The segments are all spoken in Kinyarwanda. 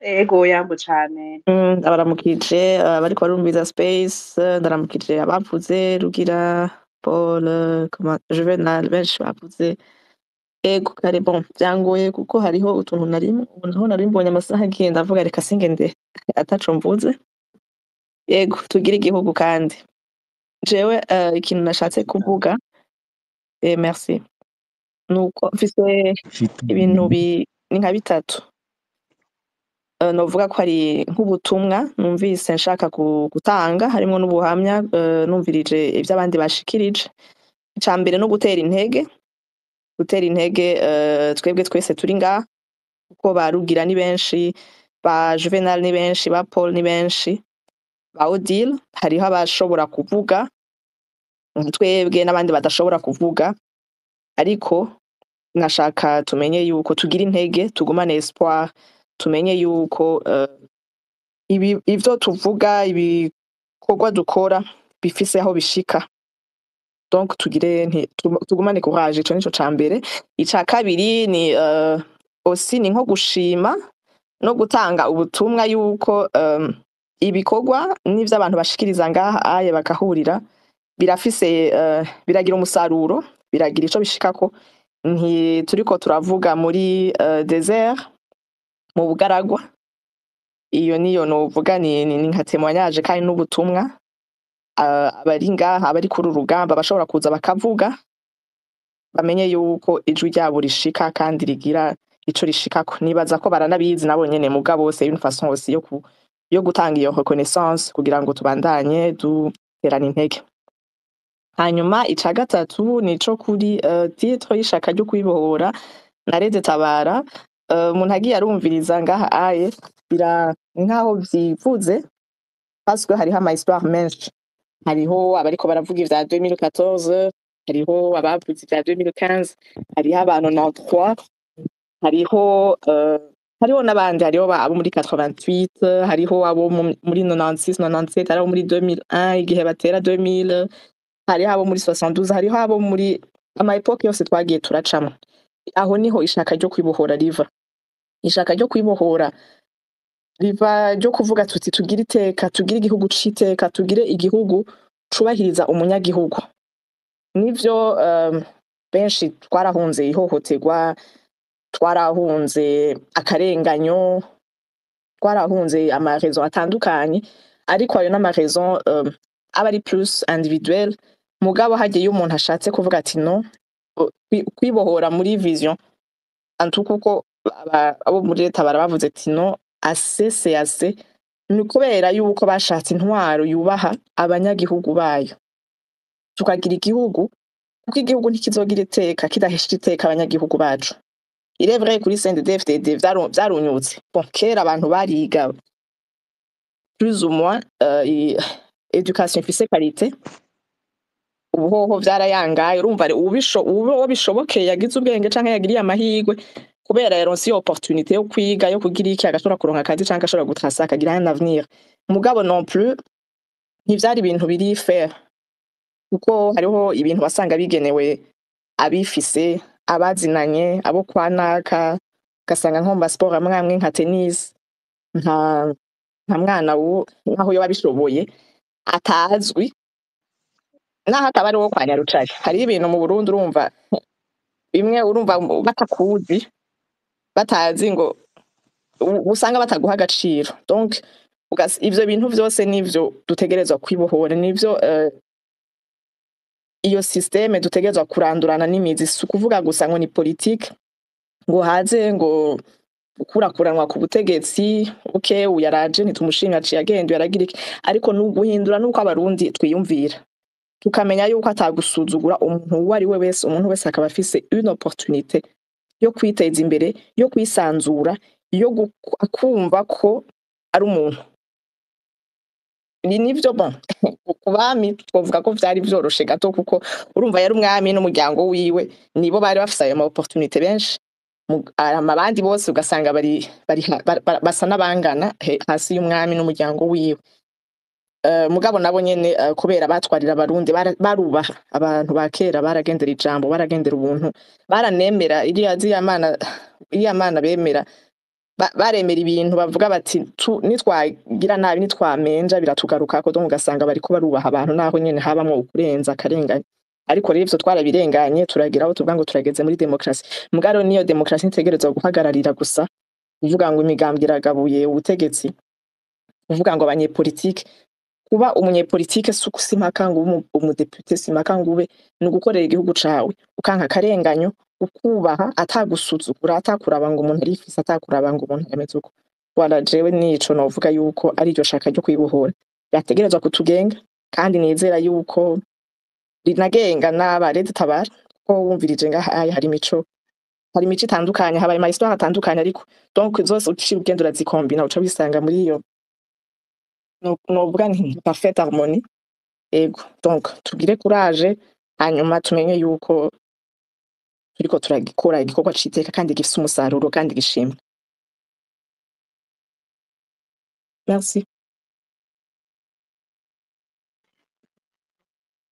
Ego yambu cane. Ndabaramukije bariko barumviriza Space, ndaramukije abavuze Rugira, Paul, Juvenal, benshi bavuze. Ego kare bon vyangoye kuko hariho utuntu naho nari mbonye amasaha agiye ndavuga reka singende ataco mvuze. Ego tugire igihugu kandi. Jewe ikintu nashatse kuvuga, merci, nuko mfise ibintu ni nka bitatu. Novuga ko ari nk'ubutumwa numvise nshaka gutanga harimwo n'ubuhamya numvirije ivyo abandi bashikirije. Ica mbere no gutera intege twebwe twese turi ngaha kuko ba Rugira ni benshi, ba Juvenal ni benshi, ba Paul ni benshi, ba Odile hariho abashobora kuvuga nka twebwe n'abandi badashobora kuvuga, ariko nashaka tumenye yuko tugira intege, tugumane espoir, tumenye yuko ivyo tuvuga, ibikorwa dukora bifise aho bishika. Donc tugumane courage, ico nico ca mbere. Ica kabiri ni aussi ni nko gushima no gutanga ubutumwa yuko ibikorwa n'ivyo abantu bashikiriza ngaha aye bagahurira birafise biragira umusaruro, biragira ico bishikako. Turiko turavuga muri desert mu bugaragwa, iyo niyo novuga ni nka témoignage kandi n'ubutumwa. Abari ngaha, abari kuri urugamba bashobora kuza bakavuga, bamenye yuko ijwi ryabo rishika kandi rigira ico rishikako. Nibaza ko baranabizi nabo nyene mugabo c'est une façon aussi yo gutanga iyo reconnaissance kugira ngo tubandanye duterana intege. Hanyuma ica gatatu nico kuri titre y'ishaka ryo kwibohora na Rede Tabara. Umuntu agiye arumviriza ngaha aye nkaho vyivuze parce que hariho ama histoire menshi. Hariho abariko baravuga ivya 2014, hariho abavuze ivya 2015, hariho abantu 93, hariho n'abandi, hariho abo muri 88, hariho abo muri 96, 97, hariho muri 2001 igihe batera 2000, hariho abo muri 72, hariho abo muri ama epoque yose twagiye turacamwo. Aho niho ishaka ryo kwibohora riva. Ishaka ryo kwibohora riva ryo kuvuga tuti tugire iteka, tugire igihugu c'iteka, tugire igihugu cubahiriza umunyagihugu. Nivyo benshi twarahunze ihohoterwa, twarahunze akarenganyo, twarahunze ama raison atandukanye, ariko ayo n'ama raison aba ari plus individuel. Mugabo hagiye umuntu ashatse kuvuga ati no, kwibohora muri vision antukuko abo muri leta barabavuze ati no, assez c'est assez, ni kubera yuko bashatse intwaro yubaha abanyagihugu bayo. Tukagira igihugu kuko igihugu ntikizogira iteka kidahesha iteka abanyagihugu bacu. Il est vrai kuri CNDD-FDD vyarunyutse. Bon, kera abantu bariga plus ou moins education ifise qualité. Ubuhoho vyarayangaye, urumva uwo bishobokeye yagize ubwenge canke yagiriye amahirwe kubera yaronse iyo opportunité yo kwiga, yo kugira iki, agashobora kuronka akazi canke agashobora gutrasa akagira un avenir. Mugabo non plus ntivyari ibintu biri fair, kuko hariho ibintu wasanga bigenewe abifise, abazinanye, abo kwa naka, ugasanga nko mu masport amwe nka tennis, nka mwana naho yoba bishoboye atazwi, naho ataba ari wo kwa Nyarucari. Hari ibintu mu Burundi urumva bimwe urumva batakuzi, batazi ngo usanga bataguha agaciro. Donc ivyo bintu vyose nivyo dutegerezwa kwibohora, nivyo iyo systeme dutegerezwa kurandurana n'imizi. Si ukuvuga gusa ngo ni politique, ngo haze ngo ukurakuranwa ku butegetsi, okay uyaraje ntitumushinga aciye agenda yaragira iki, ariko n'uguhindura nuko abarundi twiyumvira, tukamenya yuko atagusuzugura umuntu uwo ari we wese. Umuntu wese akaba afise une opportunité yo kwiteza imbere, yo kwisanzura, yo kumva ko ari umuntu. Nivyo bon ku bami twovuga ko vyari vyoroshe gato, kuko urumva yari umwami n'umuryango wiwe nibo bari bafise ayo ma opportunité benshi. Abandi bose ugasanga basa n'abangana hasi y'umwami n'umuryango wiwe. Mugabo nabo nyene kubera batwarira abarundi barubaha abantu ba kera, baragendera ijambo, baragendera ubuntu, baranemera iriya mana bemera baremera ibintu bavuga bati nitwagira nabi nitwamenja biratugarukako donc ugasanga bariko barubaha abantu naho nyene habamwo ukurenza akarengane ariko rero ivyo twarabirenganye turagira aho tuvuga ngo turageze muri demokarasi mugaro niyo demokarasi ntegerezwa guhagararira gusa kuvuga ngo imigambwe iragabuye ubutegetsi kuvuga ngo abanyepolitike kuba umunyepolitike suko simpaka ngo umudepute simpaka ngo ube ni ugukorera igihugu cawe ukanka akarenganyo ukubaha atagusuzugura atakuraba ngo umuntu arifise atakuraba ngo umuntu ameze uko wala jewe nico novuga yuko ari ryo shaka ryo kwibohora yategerezwa kutugenga kandi nizera yuko rinagenga n'abarezi tabara ko wumvirije ngaha hari imico itandukanye habaye ama histoire atandukanye ariko donc zose uciye ugenda urazikombina uca wisanga muri iyo novuga nti parfaite harmonie ego donc tugire courage hanyuma tumenye yuko turiko turagikora igikorwa citeka kandi gifise umusaruro kandi gishimwe. Merci.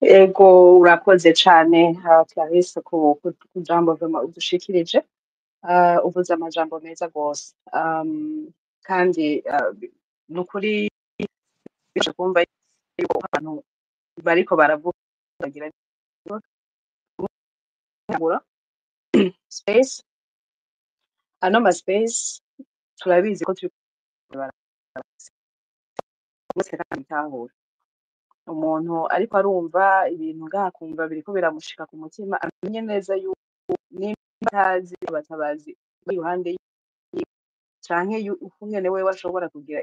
Ego urakoze cane Clarisse ku jambo udushikirije uvuze amajambo meza gose kandi nukuri kumva yuko abantu bariko baravugira space ano space turabizi ko bitahura umuntu ariko arumva ibintu ngakumva biriko biramushika ku mutima amenye neza yuko nimbazi abatabazi bari iruhande canke ukungene wewe ashobora kugira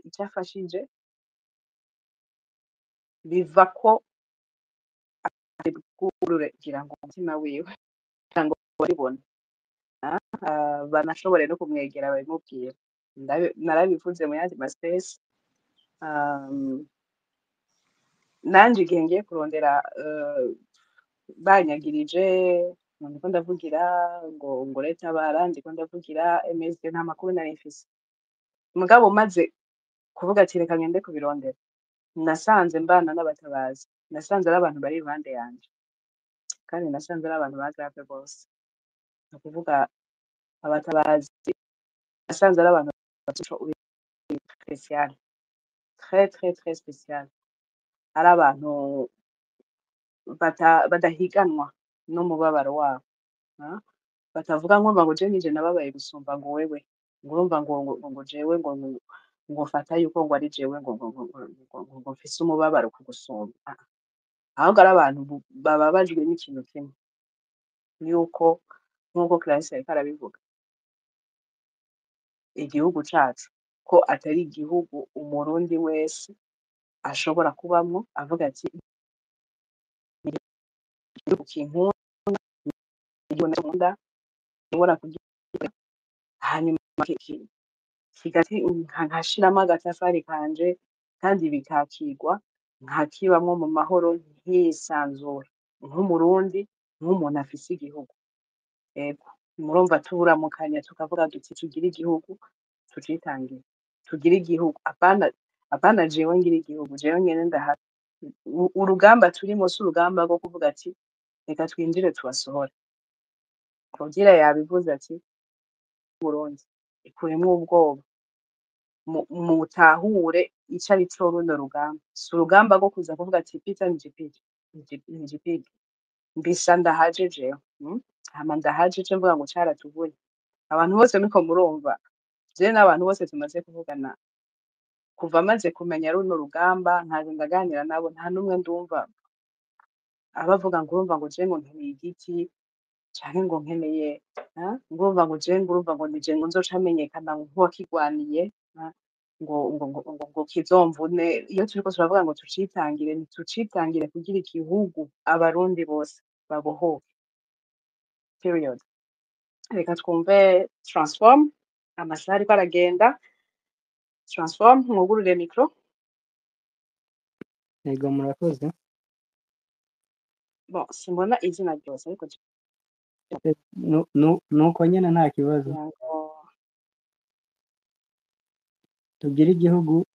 icafashije biva ko kugira ngo umutima wiwe ngo baribone banashobore no kumwegera babimubwira narabivuze mu yandi space nanje igihe ngiye kurondera banyagirije ndiko ndavugira ngo leta barandiko ndavugira MSD nta makuru nari mfise mugabo maze kuvuga ati reka ngende kubirondera nasanze mbana n'abatabazi nasanze ari abantu bari iruhande yanje kandi nasanze ari abantu bagrave bose no kuvuga abatabazi nasanze ari abantu spécial très spécial ari abantu badahiganwa n'umubabaro wabo batavuga ngo je nije nababaye gusumba ngo wewe ngurumva ngo jewe ngo fata yuko ngo ari jewe ngo mfise umubabaro kugusumba ahubwo ari abantu bababajwe n'ikintu kimwe yuko nk'uko Clarisse yariko arabivuga igihugu cacu ko atari igihugu umurundi wese ashobora kubamwo avuga ati igihugu ubona kugira hanyuma kigati nkashiramo agatafari kanje kandi bikakigwa nkakibamwo mu mahoro ntisanzure nk'umurundi nk'umuntu afise igihugu ego murumva tuburamukanya tukavuga duti tugira igihugu tucitangira tugira igihugu apana jewe ngira igihugu jewe nyene ndahari urugamba turimo si urugamba rwo kuvuga ati reka twinjire tubasohora kugira yabivuze ati Burundi ikuremwo ubwoba mutahure ico ari co runo rugamba si urugamba rwo kuza kuvuga ati pita njipige mbisa ndahaje jewe hama ndahaje je mvuga ngo caratuvuye abantu bose niko murumva je n'abantu bose tumaze kuvugana kuva maze kumenya runo rugamba ntaje ndaganira nabo nta numwe ndumva abavuga ngo urumva ngo je ngo nkeneye igiti canke ngo nkeneye ngurumva ngo je ngurumva ngo nije ngo nzoca amenyekana nk'uwakigwaniye ngo kizomvune iyo turiko turavuga ngo tucitangire kugira igihugu abarundi bose babohoke period reka twumve transform amasaha ariko aragenda transform mwugurure micro Yego murakoze. bon simbona izina ryose ariko Nuko nyene nta kibazo. Tugire igihugu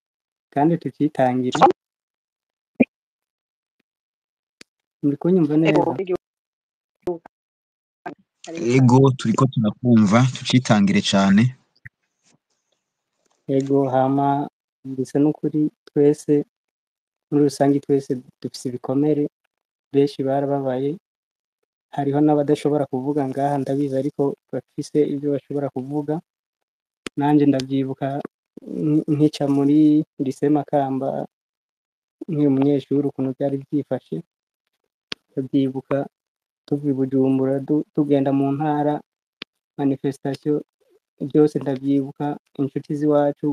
kandi tucitangire. Muri kunyumva neza? Ego turiko turakumva tucitangire cane. ego hama bisa n'ukuri twese muri rusange twese dufise ibikomere, benshi barababaye, hariho n'abadashobora kuvuga ngaha ndabizi ariko bafise ibyo bashobora kuvuga, nanje ndavyibuka nkica muri lycée Makamba nkiri umunyeshuri ukuntu byari byifashe, ndavyibuka tuva i Bujumbura tugenda mu ntara manifestation, byose ndavyibuka, inshuti z'iwacu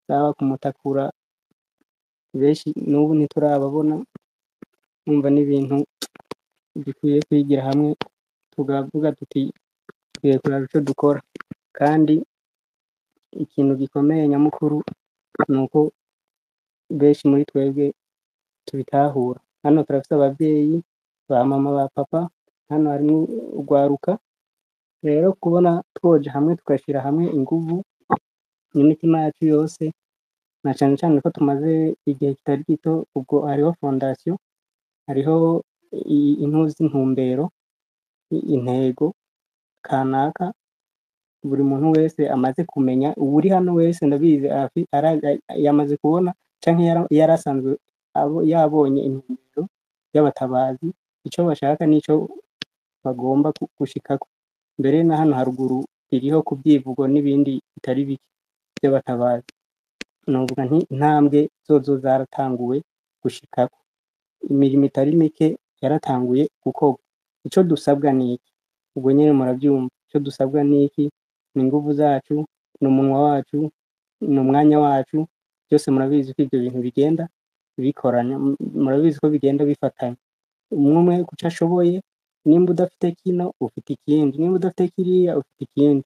zaba kumutakura benshi n'ubu ntiturababona, numva n'ibintu dukwiye kwigira hamwe tukavuga tuti tukwiye kuraba ico dukora, kandi ikintu gikomeye nyamukuru ni uko benshi muri twebwe tubitahura. Hano turafise abavyeyi ba mama ba papa, hano harimwo urwaruka, rero kubona twoja hamwe tugashira hamwe inguvu n'imitima yacu yose, na cane cane ko tumaze igihe kitari gito, ubwo hariho fondation, hariho intumbero, intego kanaka buri muntu wese amaze kumenya, uri hano wese ndabizi yamaze kubona canke yarasanzwe yabonye intumbero y'abatabazi, ico bashaka n'ico bagomba gushikako. Mbere na hano haruguru iriho ku vyivugo n'ibindi bitari bike vy'abatabazi, novuga nti intambwe zozo zaratanguwe gushikako, imirimo itari mike yaratanguye gukorwa. Ico dusabwa niki? Ubwo nyene muravyumva, ico dusabwa niki? Ni inguvu zacu, ni umunwa wacu, ni umwanya wacu, byose murabizi ko ivyo bintu bigenda bikoranya, murabizi ko bigenda bifatanya, umwe kuco ashoboye, nimba udafite kino ufite ikindi, nimba udafite kiriya ufite ikindi,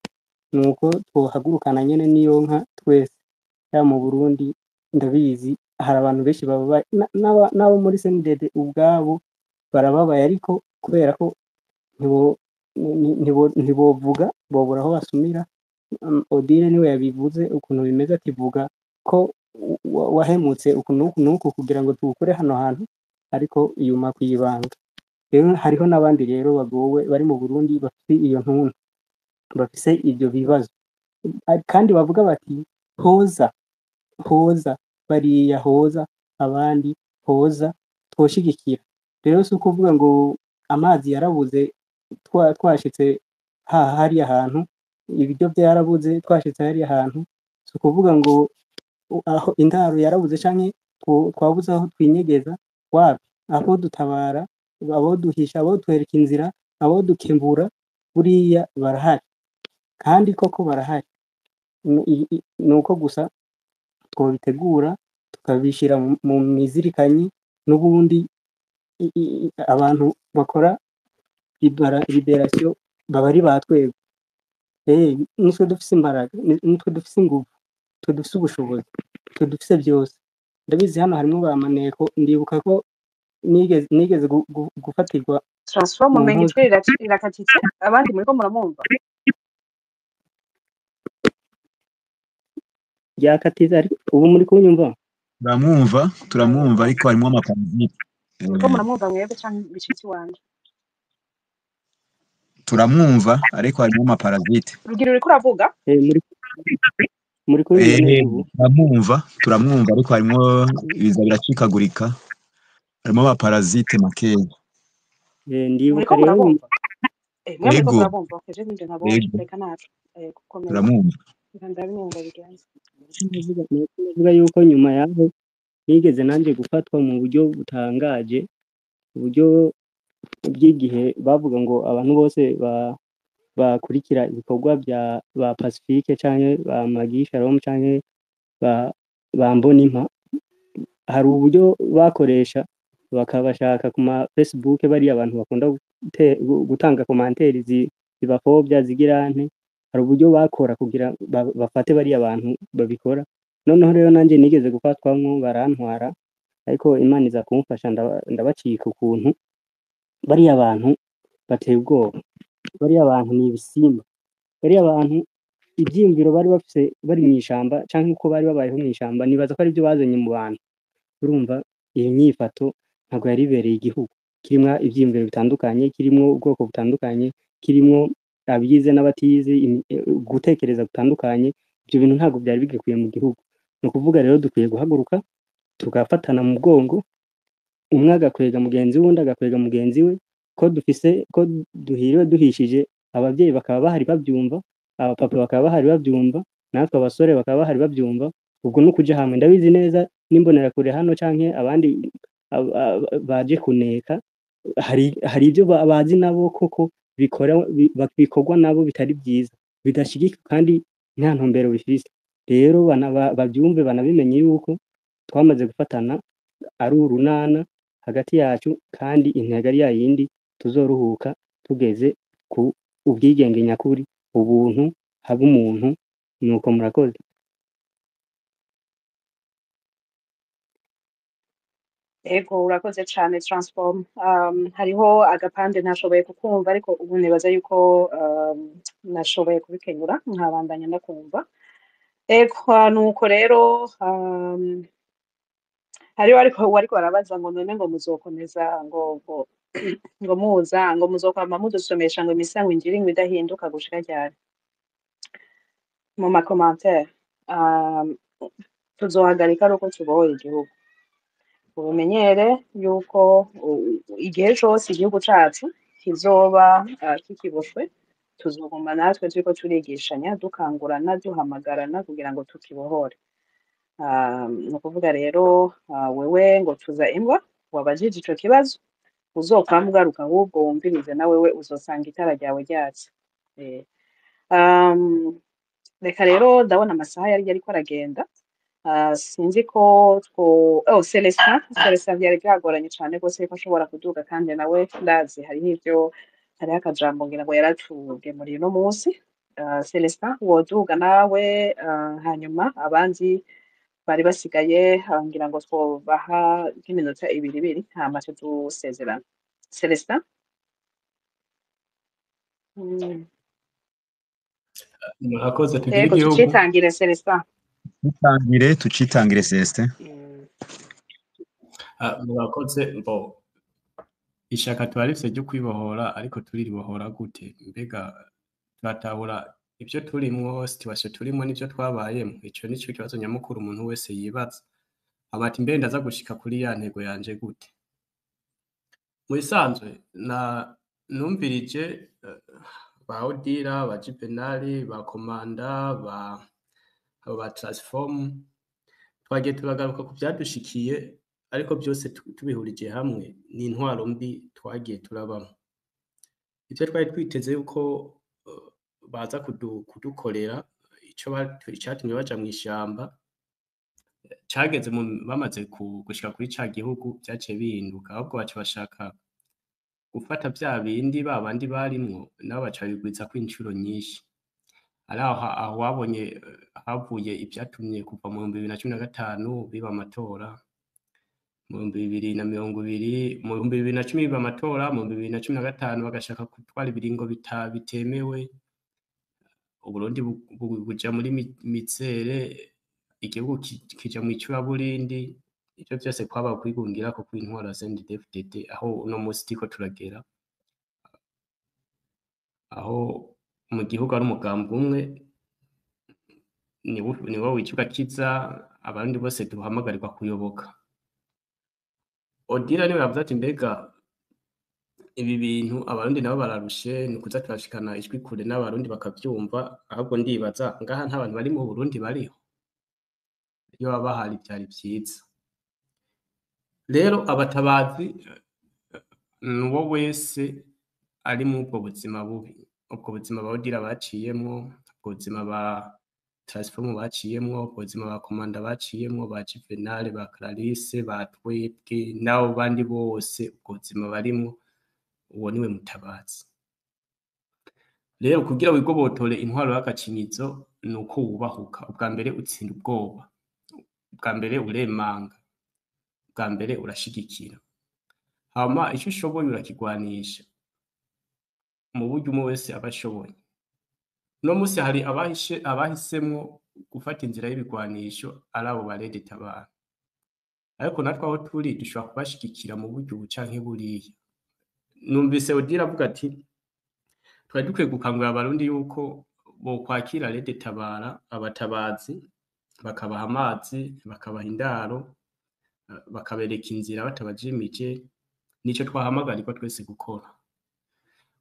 nuko twohagurukana nyene n'iyo nka twese. Ya mu Burundi ndabizi hari abantu benshi bababaye, n'abo muri CNDD ubwabo barababaye, ariko kubera ko ntibovuga, bobura aho basumira. Odile niwe yabivuze ukuntu bimeze, ati vuga ko wahemutse ukuntu nuku kugira ngo tuwukure hano hantu, ariko yuma kwibanga. Rero hariho n'abandi rero bagowe bari mu Burundi bafite iyo ntuntu, bafise ivyo bibazo, kandi bavuga bati hoza bariya, hoza abandi, hoza twoshigikira. Rero si ukuvuga ngo amazi yarabuze twashitse hariya hantu, ibiryo byarabuze twashitse hariya hantu, si ukuvuga ngo aho indaro yarabuze canke twabuze aho twinyegeza, wapi, aho dutabara, abo duhisha, abo twereka inzira, abo dukebura, buriya barahari, kandi koko barahari. Nuko gusa twobitegura tukabishira mu mizirikanyi, n'ubundi abantu bakora liberation baba ari batwebwe. Nitwe dufise imbaraga, nitwe dufise inguvu, twe dufise ubushobozi, twe dufise byose. Ndabizi hano harimwo ba maneko, ndibuka ko nigeze gufatirwa transform umenye ijwi rirakatitse, abandi muriko muramwumva? Ryakatiza, ariko ubu muri kunyumva? turamwumva ariko harimo amaparasite. Muriko muramwumva mwebwe canke bishitsi wanje? Turamwumva ariko harimo amaparasite. Rugero uriko uravuga? Muri kunyumva neza ubu? turamwumva ariko harimo ibiza biracikagurika, harimo amaparasite makeya. Ndibuka rero muriko murabumva, keje nje ntabonye, reka nacu gukomeza. Turamwumva. Ndabimwumva bigenze. Navuga yuko nyuma yaho nigeze nanje gufatwa mu buryo butangaje, uburyo bw'igihe bavuga ngo abantu bose bakurikira ibikorwa bya ba Pacifique canke ba Magie Shalom canke ba Mbonimpa, hari uburyo bakoresha bakabashaka ku ma Facebook, bari abantu bakunda gutanga commentaire zibafobya zigirante, hari uburyo bakora kugira bafate bari abantu babikora. Noneho rero nanje nigeze gufatwamwo barantwara, ariko Imana iza kumfasha ndabacika ukuntu. Bari abantu bateye ubwoba, bari abantu ni ibisimba, bari abantu ivyiyumviro bari bafise bari mw'ishamba canke uko bari babayeho mw'ishamba, nibaza ko ari byo bazanye mu bantu. Urumva iyo nyifato ntabwo yari ibereye igihugu, kirimwo ivyiyumviro bitandukanye, kirimwo ubwoko butandukanye, kirimwo abize n'abatize, gutekereza gutandukanye. ivyo bintu ntabwo byari bigikwiye mu gihugu. Ni ukuvuga rero dukwiye guhaguruka tugafatana mu mugongo, umwe agakwega mugenzi we, uwundi agakwega mugenzi we, ko duhiriwe duhishije, abavyeyi bakaba bahari bavyumva, abapapa bakaba bahari bavyumva, natwe abasore bakaba bahari bavyumva, ubwo ni ukuja hamwe. Ndabizi neza n'imbonerakure hano canke abandi baje kuneka, hari ivyo bazi nabo koko bikorwa nabo bitari vyiza, bidashigika kandi nta ntumbero bifise. Rero bavyumve banabimenye yuko twamaze gufatana ari urunana hagati yacu, kandi intego ari yayindi, tuzoruhuka tugeze ku ubwigenge nyakuri, ubuntu haba umuntu. Nuko murakoze. Ego urakoze cane Transform. Hariho agapande ntashoboye kukumva ariko ubu nibaza yuko nashoboye kubikenyura nkabandanya ndakumva. Ego nuko rero hariho wariko barabaza ngo none ngo muzokomeza ngo muza ngo muzokwama mudusomesha ngo imisango injiri ngo idahinduka gushika ryari. Mu makomantere tuzohagarika ari uko tubohoye igihugu. Ubumenyere yuko igihe cose igihugu cacu kizoba kikiboshwe, tuzoguma natwe turiko turigishanya, dukangurana, duhamagarana kugira ngo tukibohore. Ni ukuvuga rero wewe ngo tuza imbwa wabajije ico kibazo, uzokwama ugaruka ahubwo wumvirize na wewe uzosanga itara ryawe ryatse. Reka rero ndabona amasaha yariko aragenda. Sinzi ko Celestin vyari byagoranye cane gose ko ashobora kuduga, kandi nawe ndazi hariho akajambo ngira ngo yaratugemuriye uno munsi. Celestin woduga nawe, hanyuma abandi bari basigaye ngira ngo twobaha nk'iminota ibiri hama dusezerana. Celestin? Murakoze, tugire Ego igihugu. tucitangire Celestin. tucitangire Celestin. Murakoze. Ishaka twarifise ryo kwibohora, ariko turiribohora gute? Mbega turatahura ivyo turimwo, situation turimwo n'ivyo twabayemwo? Ico nico kibazo nyamukuru umuntu wese yibaza. Amati mbe ndaza gushika kuri ya ntego yanje gute? Mu bisanzwe numvirije ba Odira, ba Juvenal, ba Komanda, ba Transform, twagiye turagaruka ku vyadushikiye, ariko byose tubihurije hamwe ni intwaro mbi twagiye turabamo. Ivyo twari twiteze yuko baza kudukorera, icatumye baja mw'ishamba, cageze bamaze gushika kuri ca gihugu vyaciye bihinduka, ahubwo baca bashaka gufata vya bindi babandi barimwo nabo baca bigwizako incuro nyinshi. Aho wabonye havuye ivyatumye kuva mu 2015 biba amatora, mu 2020, mu 2010 biba amatora, mu 2015 bagashaka gutwara ibiringo bitemewe, Uburundi buja muri mizere, igihugu kija mw'icuraburindi. Ivyo vyose kwaba kwigungirako kw'intwaro CNDD-FDD, aho uno musi turiko turagera, aho mu gihugu ari umugambi umwe niwo wica ugakiza, abandi bose duhamagarirwa kuyoboka. Odira niwe yavuze ati mbega ibi bintu abarundi nabo bararushe, ni kuza turashikana ijwi kure n'abarundi bakavyumva. Ahubwo ndibaza ngaha nta bantu bari mu Burundi bariho? Iyo baba bahari vyari vyiza. Rero abatabazi nuwo wese ari mu ubwo buzima bubi, ubwo buzima ba Odira baciyemwo, ubwo buzima ba Transform baciyemwo, ubwo buzima ba Komanda baciyemwo, ba Juvenal, ba Clarisse, ba twebwe n'abo bandi bose ubwo buzima barimwo, uwo niwe mutabazi. Rero kugira wigobotore intwaro y'agacinyizo, nuko wubahuka. Ubwa mbere utsinda ubwoba, ubwa mbere uremanga, ubwa mbere urashigikira, hama ico ushoboye urakigwanisha mu buryo umwe wese aba ashoboye. Uno musi hari abahisemwo gufata inzira y'ibigwanisho ari abo barede tabara, ariko natwe aho turi dushobora kubashigikira mu buryo ubu canke buriya. Numvise Odira avuga ati twari dukwiye gukangurira abarundi yuko bokwakira Rede Tabara, abatabazi bakabaha amazi, bakabaha indaro, bakabereka inzira batabajimije, nico twahamagarirwa twese gukora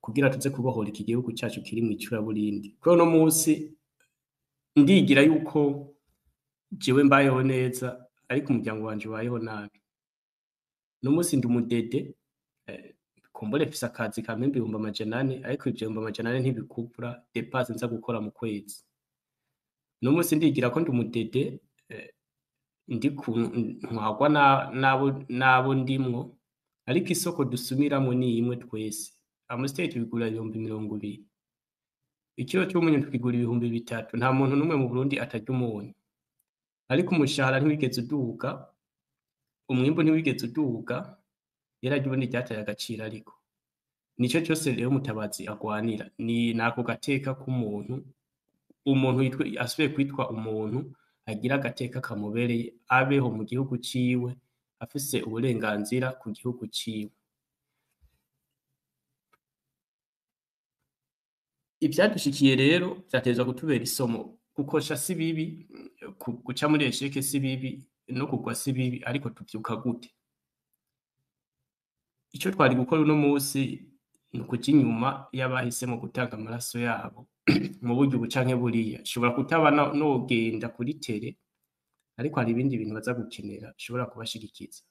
kugira tuze kubohora iki gihugu cyacu kiri mu icuraburindi. Kuko no munsi ndigira yuko jewe mbayeho neza ariko umuryango wanje ubayeho nabi. No munsi ndi umudede, kumbure mfise akazi ka mpembe 400 ariko ivyo 400 ntibikupura depense nza gukora mu kwezi. No munsi ndigira ko ndi umudede, ndi ntwagwa nabo ndimwo, ariko isoko dusumiramo ni imwe twese. Amusiteri tubigura 20,000. Ikiro cy'umunyu tukigura 3,000. Nta muntu numwe mu Burundi atarya umunyu. Ariko umushahara ntiwigeze uduga, umwimbu ntiwigeze uduga, yarajye ubundi ryataye agaciro ariko. Nico cyose rero Mutabazi agwanira ni nako gateka k'umuntu, umuntu asubiye kwitwa umuntu, agira agateka kamubereye, abeho mu gihugu ciwe, afise uburenganzira ku gihugu ciwe. Ivyadushikiye rero vyatezwa kutubera isomo. Gukosha si bibi, guca muri esheke si bibi, no kugwa si bibi, ariko tuvyuka gute? Ico twari gukora uno munsi ni ukuja inyuma y'abahisemo gutanga amaraso yabo mu buryo ubu canke buriya. Shobora kutaba nogenda kuri tere, ariko hari ibindi bintu baza gukenera shobora kubashigikiza.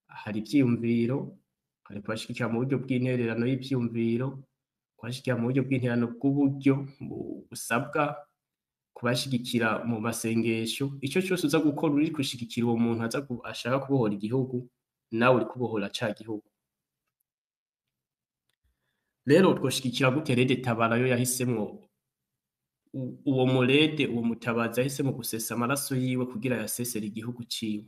Hari ivyiyumviro, hari kubashigikira mu buryo bw'intererano y'ivyiyumviro, kubashigikira mu buryo bw'intererano bw'uburyo busabwa, kubashigikira mu masengesho. Ico cyose uza gukora uri gushigikira uwo muntu ashaka kubohora igihugu, nawe uri kubohora ca gihugu. Rero twoshigikira gute Rede Tabara yo yahisemwo uwo murede, uwo Mutabazi yahisemwo gusesa amaraso yiwe kugira yasesera igihugu ciwe.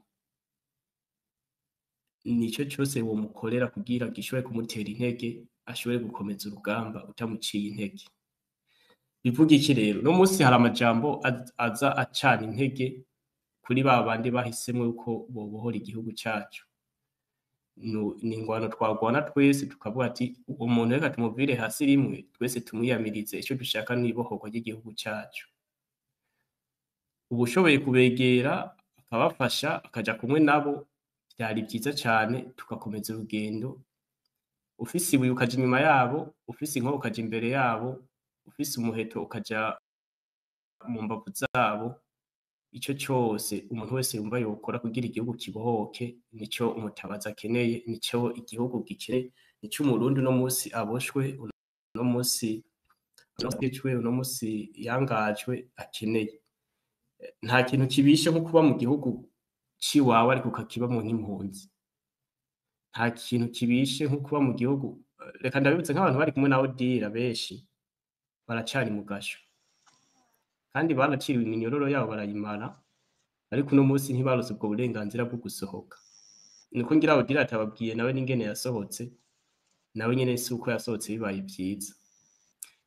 Nico cyose wo mukorera kugira gishobore kumutera intege, ashobore gukomeza urugamba utamuciye intege. Bivuga iki rero? No munsi hari amajambo aza acana intege kuri babandi bahisemwo yuko bobohora igihugu cyacu. Ni ingwano twagwana twese tukavuga ati uwo muntu reka tumuvire hasi rimwe, twese tumwiyamirize, ico dushaka ni ibohorwa ry'igihugu cyacu. Ubushoboye kubegera akabafasha akaja kumwe nabo, byari byiza cyane, tugakomeza urugendo. Ufise ibuye ukaja inyuma yabo, ufise inkoho ukaja imbere yabo, ufise umuheto ukaja mu mbavu zabo. Ico cyose umuntu wese yumva yokora kugira igihugu kibohoke, nico Umutabazi akeneye, nico igihugu gikeneye, nico umurundi no munsi aboshwe, no munsi no munsi yangajwe akeneye. Nta kintu kibishe nko kuba mu gihugu ciwawe ariko kakibamo nk'impunzi. Nta kintu kibishe nko kuba mu gihugu, reka ndabibutse nk'abantu bari kumwe na Odira benshi baracari mu gasho, kandi banaciriwe iminyororo yabo barayimara, ariko uno munsi ntibarose ubwo burenganzira bwo gusohoka. Niko ngira Odira atababwiye nawe n'ingene yasohotse, nawe nyene si uko yasohotse bibaye vyiza.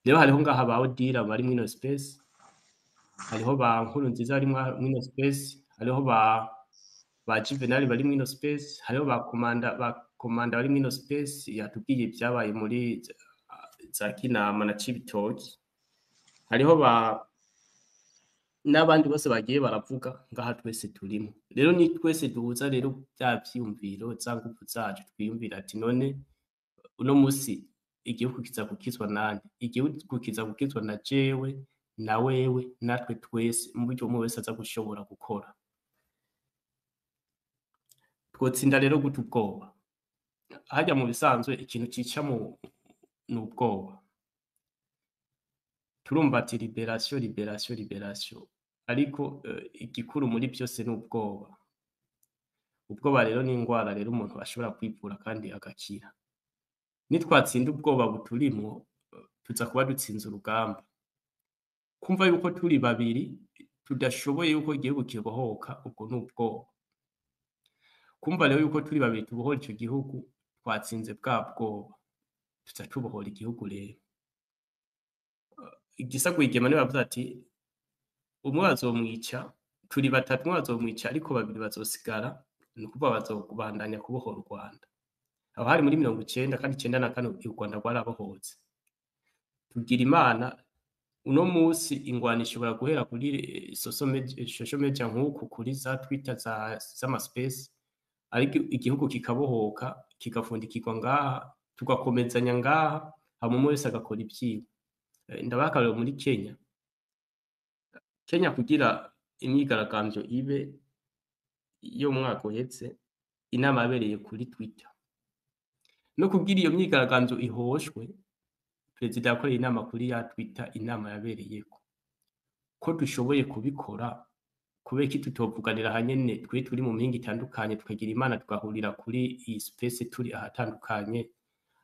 Rero hariho ngaha ba Odira bari mwino space, hariho ba Nkurunziza bari mwino space, hariho ba Juvenal bari mwino space, hariho ba komanda bari mwino space yatubwiye ibyabaye muri za Kinama na Cibitoki. Hariho n'abandi bose bagiye baravuga ngaha twese turimo. Rero ni twese duhuza rero bya vyiyumviro za nguvu zacu, twiyumvira ati none uno munsi igihugu kiza gukizwa nande? Igihugu kiza gukizwa na jewe, na wewe, natwe twese, mu buryo umwe wese aza gushobora gukora. Twotsinda rero gute ubwoba? Harya mu bisanzwe ikintu cica mu ubwoba. Turumva ati liberation, liberation, liberation, ariko igikuru muri byose ni ubwoba. Ubwoba rero ni ingwara rero umuntu ashobora kwivura kandi agakira. Nitwatsinda ubwoba buturimo, tuza kuba dutsinze urugamba. Kumva yuko turi babiri tudashoboye yuko igihugu kibohoka, ubwo ni ubwoba. Kumva rero yuko turi babiri tubohora ico gihugu, twatsinze bwa bwoba, tuza tubohora igihugu rero. Igisagwigema niwe bavuze ati umwe bazomwica, turi batatu, umwe bazomwica ariko babiri bazosigara, ni ukuvuga bazobandanya kubohora u Rwanda. Aho hari muri 90 kandi 94 u Rwanda rwarabohotse. Tugira Imana uno musi ingwano ishobora guhera kuri social media nk'uku kuri za Twitter z'amaspace, ariko igihugu kikabohoka kigafundikirwa ngaha, tugakomezanya ngaha, hama umwe wese agakora ivyiwe. Ndabaha akarorero muri Kenya kugira imyigaragambyo ibe yo mu mwaka uheze, inama yabereye kuri Twitter. No kugira iyo myigaragambyo ihoshwe, perezida yakoreye inama kuri ya Twitter inama yabereyeko. Ko dushoboye kubikora, kubera iki tutovuganira hanyene twe turi mu mpinga itandukanye, tukagira Imana tugahurira kuri iyi space turi ahatandukanye,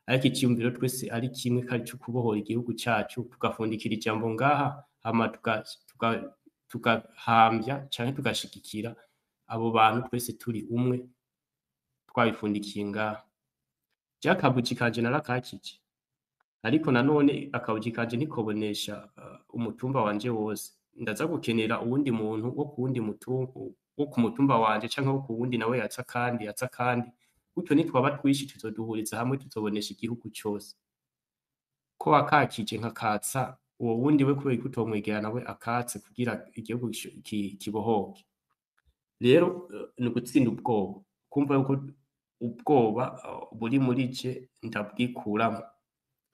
ariko iciyumviro twese ari kimwe, kari co kubohora igihugu cacu, tugafundikira ijambo ngaha, hama tugahambya canke tugashigikira abo bantu twese turi umwe, twabifundikiye ngaha. Akabuji kanje narakakije, ariko nanone akabuji kanje ntikobonesha umutumba wanje wose. Ndaza gukenera uwundi muntu wo kuwundi wo ku mutumba wanje canke wo kuwundi nawe yatsa kandi, gutyo nitwaba twishi tuzoduhuriza hamwe, tuzobonesha igihugu cose. Ko wakakije nkakatsa, uwo wundi we kubera utomwegera nawe akatse kugira igihugu kibohoke. Rero ni ugutsinda ubwoba, kumva yuko ubwoba buri muri je ndabwikuramo.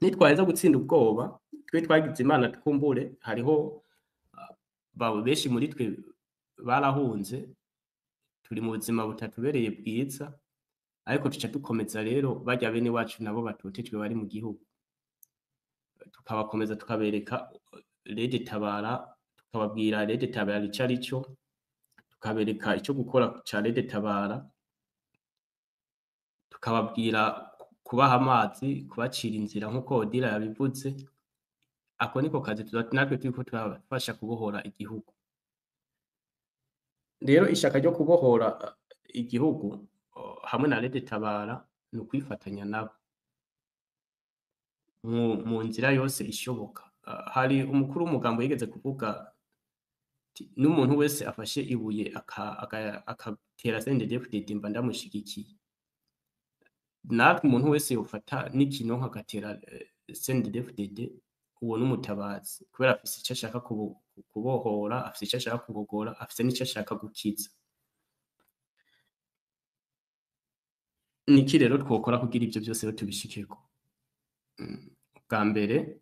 Nitwaheza gutsinda ubwoba, twe twagize Imana twumbure, hariho benshi muri twe barahunze, turi mu buzima butatubereye bwiza, ariko tuca dukomeza rero barya bene wacu nabo batotejwe bari mu gihugu, tukabakomeza tukabereka Rede Tabara, tukababwira Rede Tabara ico arico, tukabereka ico gukora ca Rede Tabara, tukababwira kubaha amazi, kubacira inzira nk'uko Odila yabivuze. Ako niko kazi natwe turiko turabafasha kubohora igihugu. Rero ishaka ryo kubohora igihugu hamwe na Rede Tabara ni ukwifatanya nabo mu nzira yose ishoboka. Hari umukuru w'umugambo yigeze kuvuga n'umuntu wese afashe ibuye akatera CNDD-FDD mba ndamushigikiye. Natwe umuntu wese yofata n'ikinonko agatera CNDD-FDD, uwo n'umutabazi, kubera afise ico ashaka kubohora, afise ico ashaka kubogora, afise n'ico ashaka gukiza. Niki rero twokora kugira ivyo vyose rero tubishikeko? Bwa mbere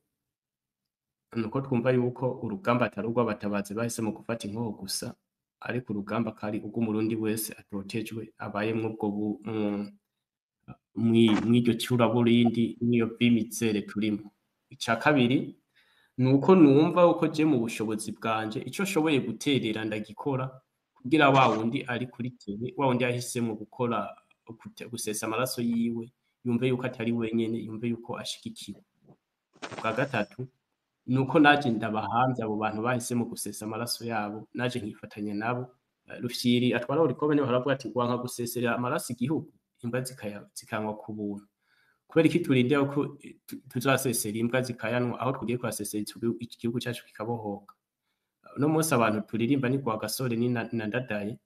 nuko twumva yuko urugamba atari urw'abatabazi bahisemo gufata inkoho gusa, ariko urugamba kari urw'umurundi wese atotejwe abayemwo ubwo mw'iryo curaburindi n'iyo bw'imizere turimo. Ica kabiri nuko numva uko je mu bushobozi bwanje ico shoboye guterera ndagikora, kugira wa wundi ari kuri tele, wa wundi yahisemo gukora gusesa amaraso yiwe, yumve yuko atari wenyene, yumve yuko ashigikiwe. Bwa gatatu nuko naje ndabahamvye abo bantu bahisemo gusesa amaraso yabo, naje nkifatanya nabo. Rufyiri atwara urikobe niwe haravuga ati wanka gusesera amaraso igihugu, imbwa zikanywa ku buntu. Kubera iki turindira ko tuzasesera imbwa zikayanwa aho tugiye kwasesera igihugu cyacu kikabohoka? No munsi abantu turirimba ni kwa Gasore ni na Ndadaye,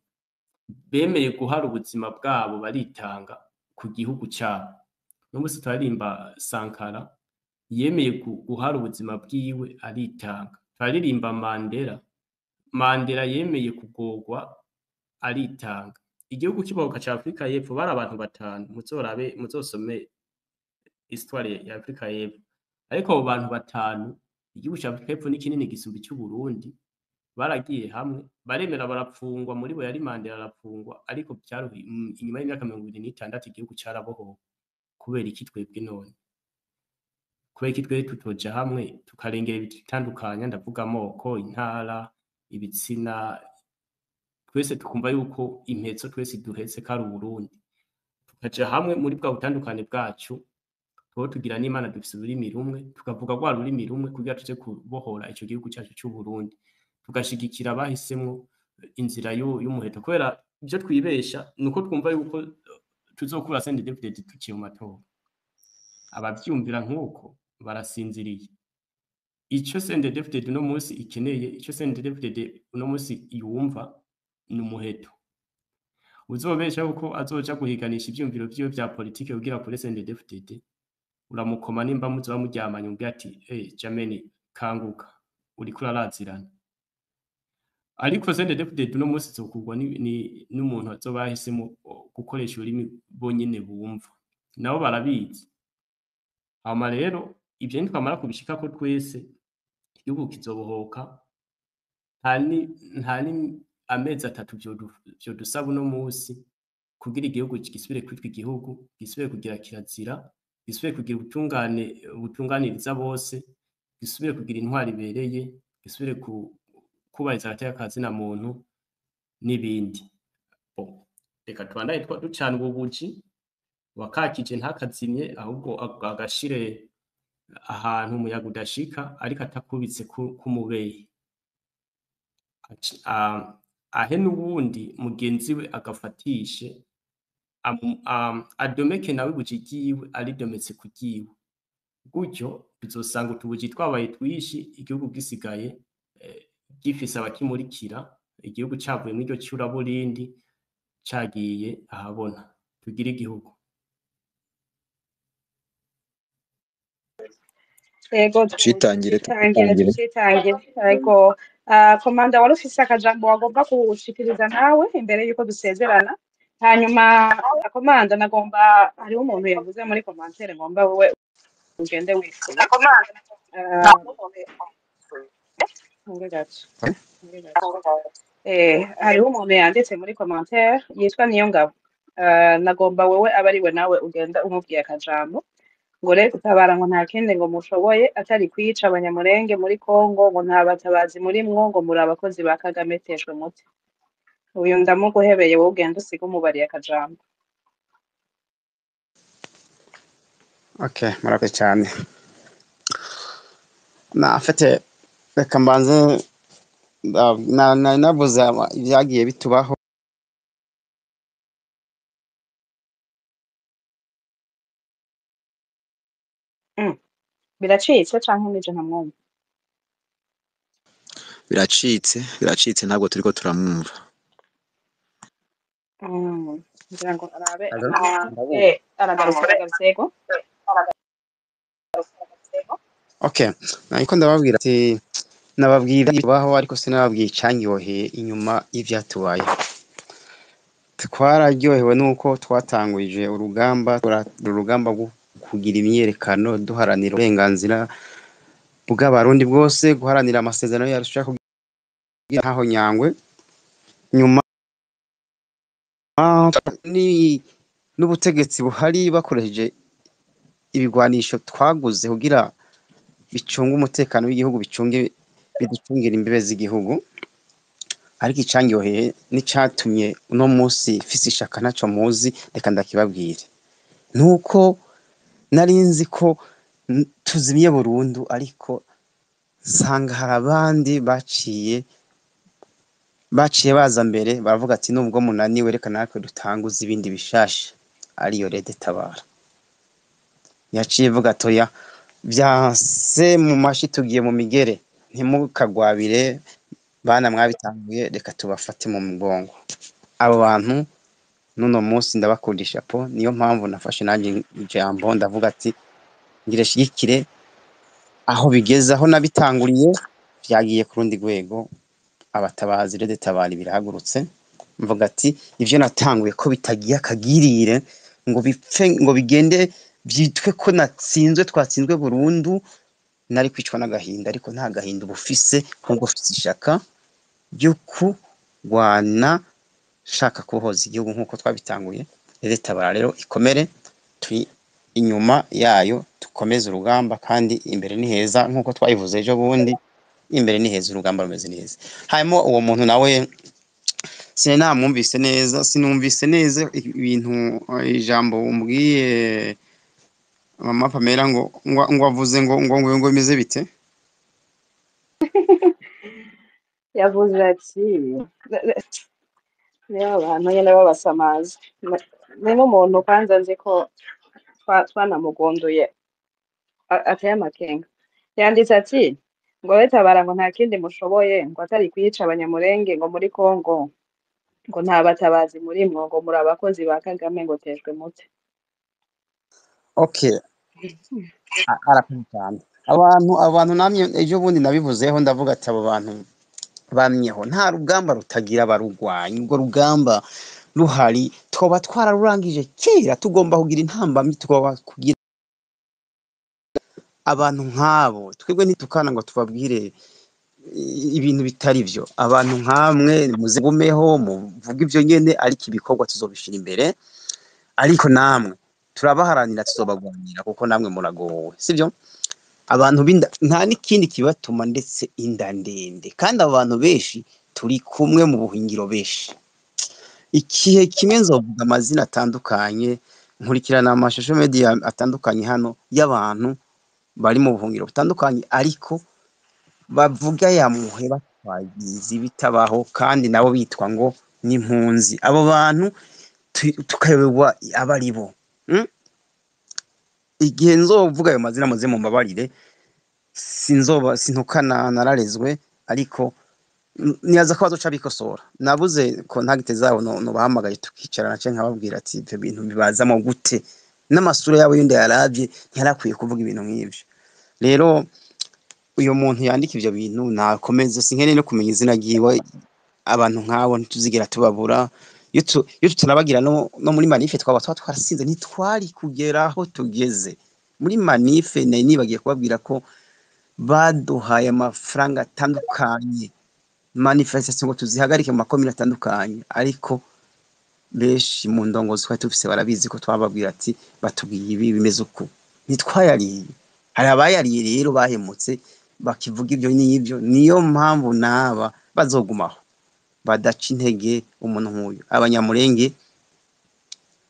bemeye guhara ubuzima bwabo baritanga ku gihugu cyabo. No munsi turirimba Sankara, yemeye guhara ubuzima bwiwe aritanga. Turirimba Mandela yemeye kugorwa aritanga. Igihugu kibohoka ca Afrika y'Epfo bari abantu batanu, muzosome histoire ya Afrika y'Epfo. Ariko abo bantu batanu, igihugu ca Afrika y'Epfo ni kinini gisumba icy'Uburundi, baragiye hamwe baremera barapfungwa, muri bo yari Mandela arapfungwa, ariko inyuma y'imyaka 26 igihugu carabohowe. Kubera iki twebwe none? Kubera iki twebwe tutoja hamwe tukarengera ibitandukanya, ndavuga amoko, intara, ibitsina, twese tukumva yuko impetso twese duhetse kari Uburundi, tukaja hamwe muri bwa butandukane bwacu, tuho tugira n'Imana dufise ururimi rumwe, tukavuga rwa rurimi rumwe kugira tuje kubohora ico gihugu cyacu cy'u Burundi, tugashigikira abahisemwo inzira y'umuheto. Kubera ivyo twibesha nuko twumva yuko tuzokura CNDD-FDD tuciye mu matora. Abavyumvira nk'uko barasinziriye. Ico CNDD-FDD no munsi ikeneye, ico CNDD-FDD no munsi yumva ni umuheto. Uzobesha uko azoja guhiganisha ivyumviro vyiwe vya politike kugira kuri CNDD-FDD, uramukoma nimba muzoba muryamanye umbwira ati jameni kanguka, uriko urarazirana ariko CNDD-FDD uno munsi izokugwa n'umuntu azoba yahisemo gukoresha ururimi bonyene bumva nabo barabizi hama rero ivyo nitwamara kubishikako twese igihugu kizobohoka nta ni amezi 3 vyodusaba uno munsi kugira igihugu gisubire kwitwa igihugu gisubire kugira kirazira gisubire kugira ubutunganiriza bose gisubire kugira intwari ibereye gisubire kubahiriza agateka ka zina muntu n'ibindi reka tubandanye ducana ububuji wakakije ntakazimye ahubwo agashire ahantu umuyaga udashika ariko atakubitse kumubeyi ahe n'ubundi mugenzi we agafatishe adomeke nawe ibuji ryiwe aridometse ku ryiwe gutyo bizosanga utubuji twabaye twishi igihugu gisigaye gifise abakimurikira igihugu cavuye mw'iryo curaburindi cagiye ahabona tugira igihugu Ego Tucitangire tucitangire ariko komanda wari ufise akajambo wagomba kushikiriza nawe imbere yuko dusezerana hanyuma komanda nagomba hariho umuntu yavuze muri commentaire ngomba wowe ugende wifura hariho umuntu yanditse muri commentaire yitwa Niyongabo nagomba wowe abariwe nawe ugenda umubwiye akajambo ngo rero gutabara ngo nta kindi ngo mushoboye atari kwica abanyamurenge muri Kongo ngo nta batabazi muri mwo ngo muri abakozi ba Kagame teshwe muti uyu ndamuguhebeye wowe ugenda usiga umubariye akajambo. Okay, murakoze cyane. Afite reka mbanze navuze ibyagiye bitubaho biracitse canke nije ntamwumva biracitse ntabwo turiko turamwumva ngira ngo arabe aragarutse yego okay niko ndababwira ati nababwira baho ariko sinababwiye icyanyoheye inyuma y'ivyatubaye twararyohewe nuko twatanguje urugamba rwo kugira imyerekano duharanira uburenganzira bw'abarundi bwose guharanira amasezerano yarusha kugira ntaho nyangwe nyuma n'ubutegetsi buhari bakoresheje ibigwanisho twaguze kugira bicunga umutekano w'igihugu biducungira imbibe z'igihugu ariko icyanyoheye n'icatumye uno munsi fisi ishaka ntaco muzi reka ndakibabwire nuko nari nzi ko tuzimye burundu ariko nsanga hari abandi baciye baza mbere baravuga ati nubwo munaniwe reka natwe dutanguze ibindi bishasha ariyo Rede Tabara yaciye ivuga atoya byase mu mashi tugiye mu migere ntimukagwabire bana mwabitanguye reka tubafate mu mugongo abo bantu nuno munsi ndabakundisha po niyo mpamvu nafashe nanjye ijambo ndavuga ati ngire shikire aho bigeze aho nabitanguriye byagiye ku rundi rwego abatabazi Rede Tabara birahagurutse mvuga ati ivyo natanguye ko bitagiye akagirire ngo bipfe ngo bigende byitwe ko twatsinzwe burundu nari kwicwa n'agahinda ariko nta gahinda ubufise nk'ubwo ufite ishaka ryo kurwana shaka kubohoza igihugu nk'uko twabitanguye Rede Tabara rero ikomere turi inyuma yayo dukomeze urugamba kandi imbere ni heza nk'uko twabivuze ejo bundi imbere ni heza urugamba rumeze neza harimo uwo muntu nawe sinumvise neza ibintu ijambo umbwiye mama Pamela ngo avuze ngo bimeze bite yavuze ati niyo abantu nyene babasamaza ni n'umuntu kwanza nzi ko twanamugondoye ateye amakenga yanditse ati ngo Rede Tabara ngo nta kindi mushoboye ngo atari kwica abanyamurenge ngo muri Kongo ngo nta batabazi muri mwo ngo muri abakozi ba Kagame ngo teshwe mute. okay arakoze cyane abantu namye ejo bundi nabivuzeho ndavuga ati abo bantu bamyeho nta rugamba rutagira abarugwanya urwo rugamba ruhari twoba twararurangije kera tugomba kugira intambamyi twoba kugira abantu nk'abo twebwe ntitukana ngo tubabwire ibintu bitari byo abantu nkamwe muzegumeho muvuga ibyo nyene ariko ibikorwa tuzobishira imbere ariko namwe turabaharanira tuzobagwanira kuko namwe muragowe sibyo abantu nta n'ikindi kibatuma ndetse inda ndende kandi abo bantu benshi turi kumwe mu buhingiro benshi ikihe kimwe nzovuga amazina atandukanye nkurikirana amashusho media atandukanye hano y'abantu bari mu buhungiro butandukanye ariko bavuga yamuhe batwagizi bitabaho kandi nabo bitwa ngo n'impunzi abo bantu tukayoberwa abaribo igihe nzovuga ayo mazina maze mu mbabarire sintukana nararezwe ariko niyaza ko bazoca bikosora nabuze contact zabo no bahamagaye tukicarana cyo nkababwira ati ibyo bintu bibazamo gute n'amasura yabo yindi yaravye ntarakwiye kuvuga ibintu nk'ivyo rero uyo muntu yandika ivyo bintu nakomeze sinkene no kumenya izina giwe abantu nkabo ntituzigera tubabura iyo tutanabagira no muri manife twaba twarasinze ntitwari kugeraho tugeze muri manife nibagiye kubabwira ko baduhaye amafaranga atandukanye manifestation ngo tuzihagarike mu makomine atandukanye ariko benshi mu ndongozi twari tufise barabizi ko twababwira ati batubwiye ibi bimeze uko ntitwayariye hari abayariye rero bahemutse bakivuga ibyo n'ibyo niyo mpamvu naba bazogumaho badaca intege umuntu nk'uyu abanyamurenge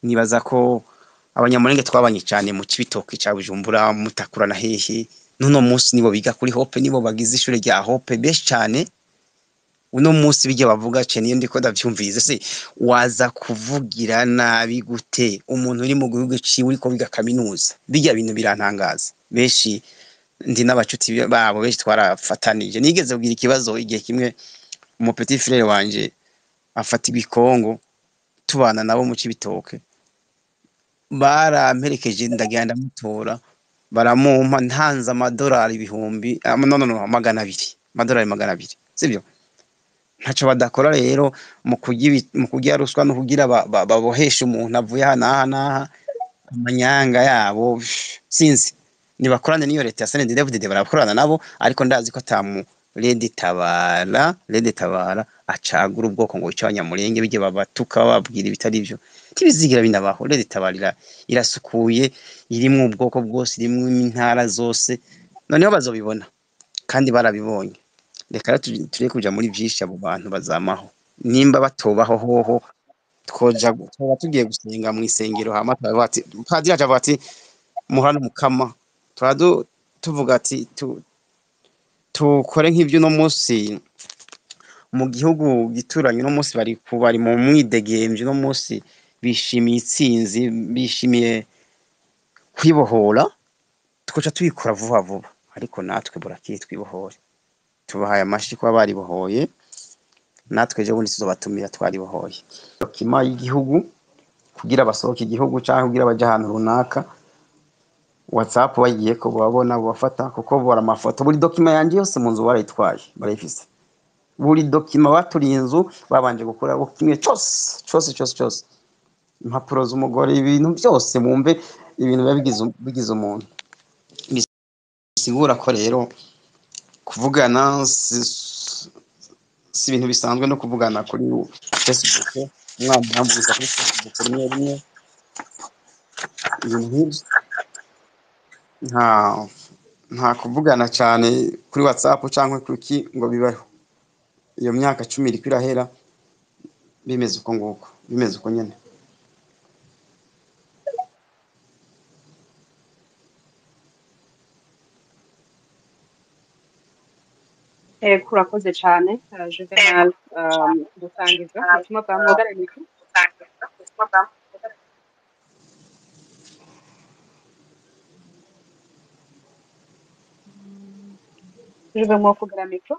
nibaza ko abanyamurenge twabanye cyane mu Cibitoke cya Bujumbura Mutakura na hehe none munsi nibo biga kuri Hope nibo bagize ishure rya Hope benshi cyane uno munsi bijye bavuga cyane iyo ndiko ndavyumvise se waza kuvugira nabi gute umuntu uri mu gihugu ciwe uriko biga kaminuza bijya bintu birantangaza benshi ndi n'abacuti babo benshi twarafatanije nigeze kugira ikibazo igihe kimwe mu petit frère wanje afata ibikongo tubana nabo mu Cibitoke baramperekeje ndagenda mutora baramumpa ntanze amadolari ibihumbi magana abiri sibyo ntaco badakora rero mu kurya ruswa no kugira babohesha umuntu avuye hanaha amanyanga yabo sinzi nibakorane niyo leta ya Senede David barakorana nabo ariko ndazi ko atamu Rede Tabara acagura ubwoko ngo cy'abanyamurenge bije babatuka babwira ibitari byo tibizigira binabaho Rede Tabarira irasukuye irimwe ubwoko bwose irimwe intara zose noneho bazobibona kandi barabibonye reka turi kuja muri byinshi abo bantu bazamaho nimba batobaho hoho twoba tugiye gusenga mu isengero hama bati padiri aje bati muhana mukama tuvuga ati tukore nk'ibyo no munsi mu gihugu gituranye no munsi bari mu mwidegemvye no munsi bishimiye itsinzi bishimiye kwibohora tukoca tubikora vuba ariko natwe burakiye twibohore tubahaye amashi kwa bari bohoye natwe je bundi tuzobatumira twari bohoye dokima y'igihugu kugira basohoka igihugu cyangwa kugira baje ahantu runaka WhatsApp bagiye ko babona bafata kuko bora amafoto buri dokima yanje yose mu nzu barayitwaye barayifise buri dokima baturi inzu babanje gukora kimwe cyose impapuro z'umugore ibintu byose mumbe ibintu bigize umuntu bisigura ko rero kuvugana si ibintu bisanzwe no kuvugana kuri Facebook umwana yambuza kuri Facebook rimwe ibintu nta kuvugana cyane kuri WhatsApp cyangwa kuki ngo bibaho iyo myaka 10 iri kwirahera bimeze uko nguko bimeze uko nyene kurakoze cyane Juvenal gutangiza ubutumwa bwa mugaragiko Juvenal kugira mikro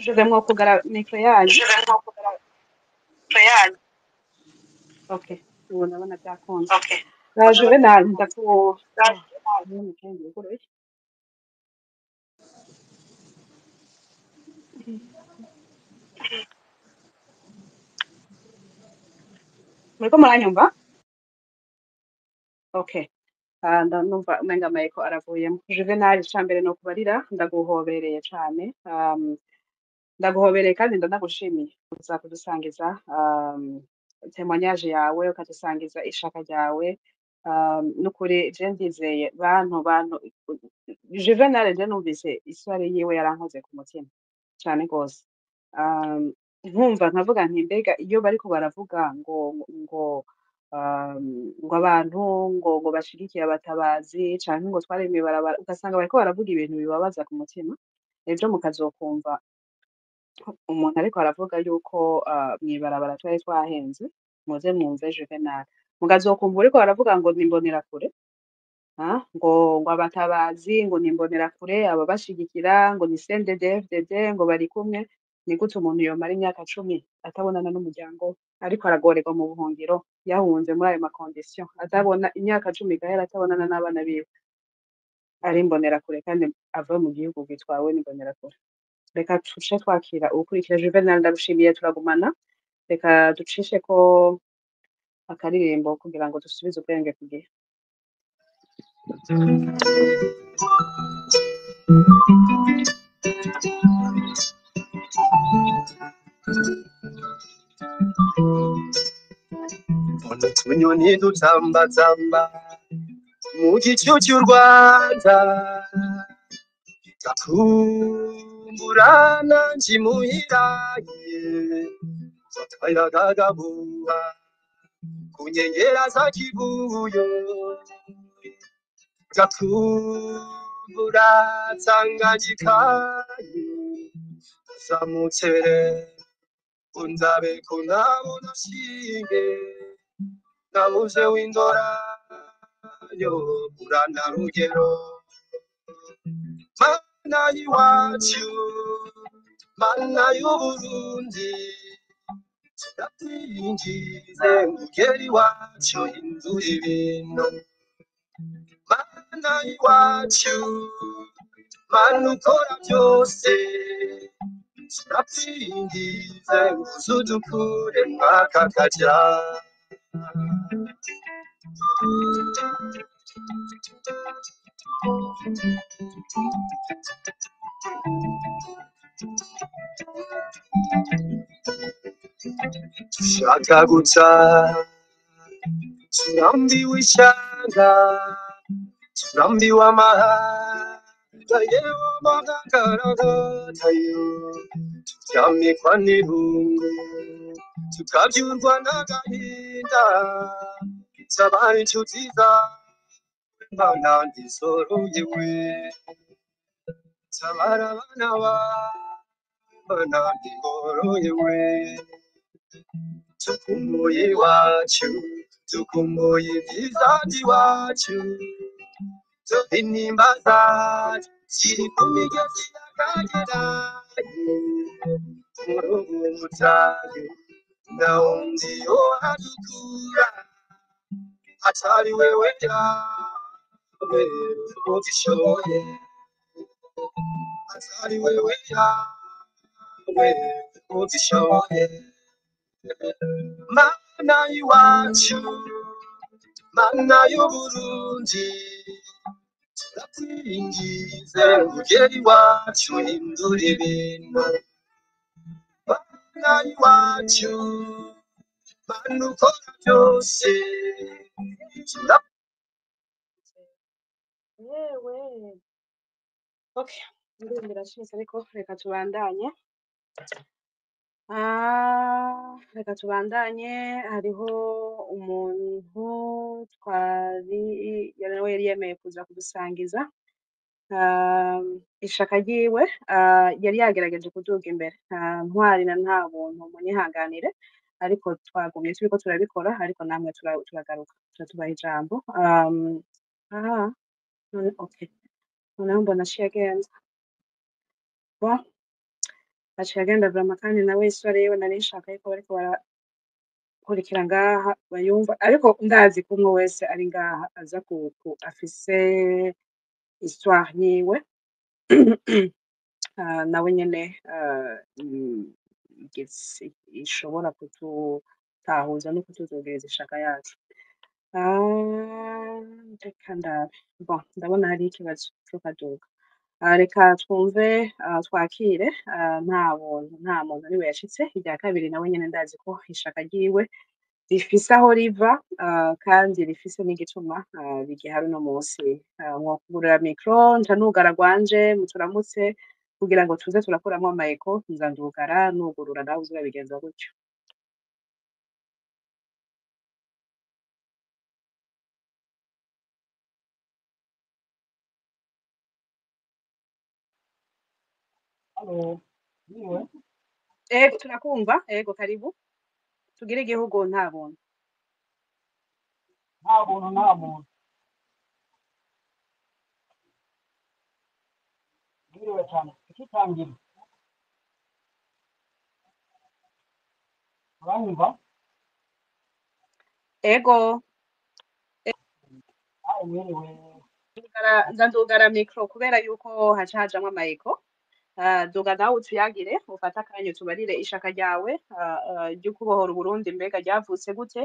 Juvenal kugara micro yanyu. Okay. Ubu ndabona byakunze. Juvenal ndaku nkeneye kuri muriko muranyumva? Okay. Ndumva umenga Michael aravuyemo. Juvenal icambere no kubarira ndaguhobereye cane. Ndaguhobereye kandi ndanagushimiye kuza kudusangiza témoignage yawe ukadusangiza ishaka ryawe n'ukuri je ndizeye bantu Juvenal je numvise iswari yiwe yarankoze ku mutima cane gose nkumva nkavuga nti mbega iyo bariko baravuga ngo abantu ngo bashigikiye abatabazi canke ngo twaremeye barabara ugasanga bariko baravuga ibintu bibabaza ku mutima ejo mukazokumva umuntu ariko aravuga yuko mw'ibarabara twari twahenze muze mwumve Juvenal mukazokumva uriko baravuga ngo nimbonera kure ngo abatabazi ngo nimbonera kure ababashigikira ngo ni CNDD-FDD ngo bari kumwe ni gute umuntu yomara imyaka 10 atabonana n'umuryango ariko aragorerwa mu buhungiro yahunze muri ayo makondisiyo atabona imyaka 10 igahera atabonana n'abana biwe ari imbonera kure kandi ava mu gihugu gitwawe n'imbonera kure reka tuce twakira ukurikira Juvenal ndarushimiye turagumana reka ducishe ko akaririmbo kugira ngo dusubize ubwenge ku gihe utunyoni dutambazamba mu gicu cy'u Rwanda gakumbura nanjye muhiraye twayagagabuha ku nkengera za Kibuyo gakumbura Tanganyikaye zamutere unzabe kunabona shinge nabuze w'indora yo burana rugero mana y'iwacu mana y'Uburundi turakwinjize ngugeri iwacu hindura ibintu mana y'iwacu mana ukora byose turakwinjize nguzudukure mwaka kaja shaka guca turambiwe ishanga turambiwe amahanga yewe amagaragatayo turyamikwa n'irungu tukabyurwa n'agahinda sabaye inshuti zawe mbana ndisoroyewe sabara abana bawe mbana ndigoroyewe tukumbuye iwacu tukumbuye ibyiza by'iwacu intimba zacu ziri ku migezi y'Akagera murugo mutayo naho ndiyo hadukura atari wewe yawe utishoboye atari wewe yawe utishoboye mana y'iwacu mana y'Uburundi turakwingize ngugeri iwacu hindura ibintu mana y'iwacu mana ukora byose yewe okay ndirimbo irashitse ariko reka tubandanye reka tubandanye hariho umuntu yari yemeye kuza kudusangiza ishaka ryiwe yari yagerageje kuduga imbere ntwari na nta buntu munyihanganire ariko twagumye turiko turabikora ariko namwe turagaruka turatubaha ijambo none okay noneho mbona aciye agenza aciye agenda vraiment kandi nawe histoire yiwe nari nshaka yuko bariko barakurikira ngaha bayumva ariko ndazi ko umwe wese ari ngaha aza afise histoire yiwe nawe nyene ishobora kututahuza no kutuzogereza ishaka yacu. Reka ndabe bon ndabona hari ikibazo co kaduga. Reka twumve twakire nta muntu ariwe yashitse. Irya kabiri nawe nyene ndazi ko ishaka ryiwe rifise aho riva kandi rifise n'igituma rigihari uno musi. Mwokugurura micro nca nugara gwanje muturamutse kugira ngo tuze turakuramwo ama echo nza ndugara nugurura nawe uzobigenza gutyo. Turakumva ego karibu tugire igihugu nta buntu Mwiriwe cyane ikitangira uranyumva ego mwiriwe ndandugara micro kubera yuko haca hajamwo ama echo. Duga nawe utuyagire ufata akanya tubarire ishaka ryawe ryo kubohora Uburundi mbega ryavutse gute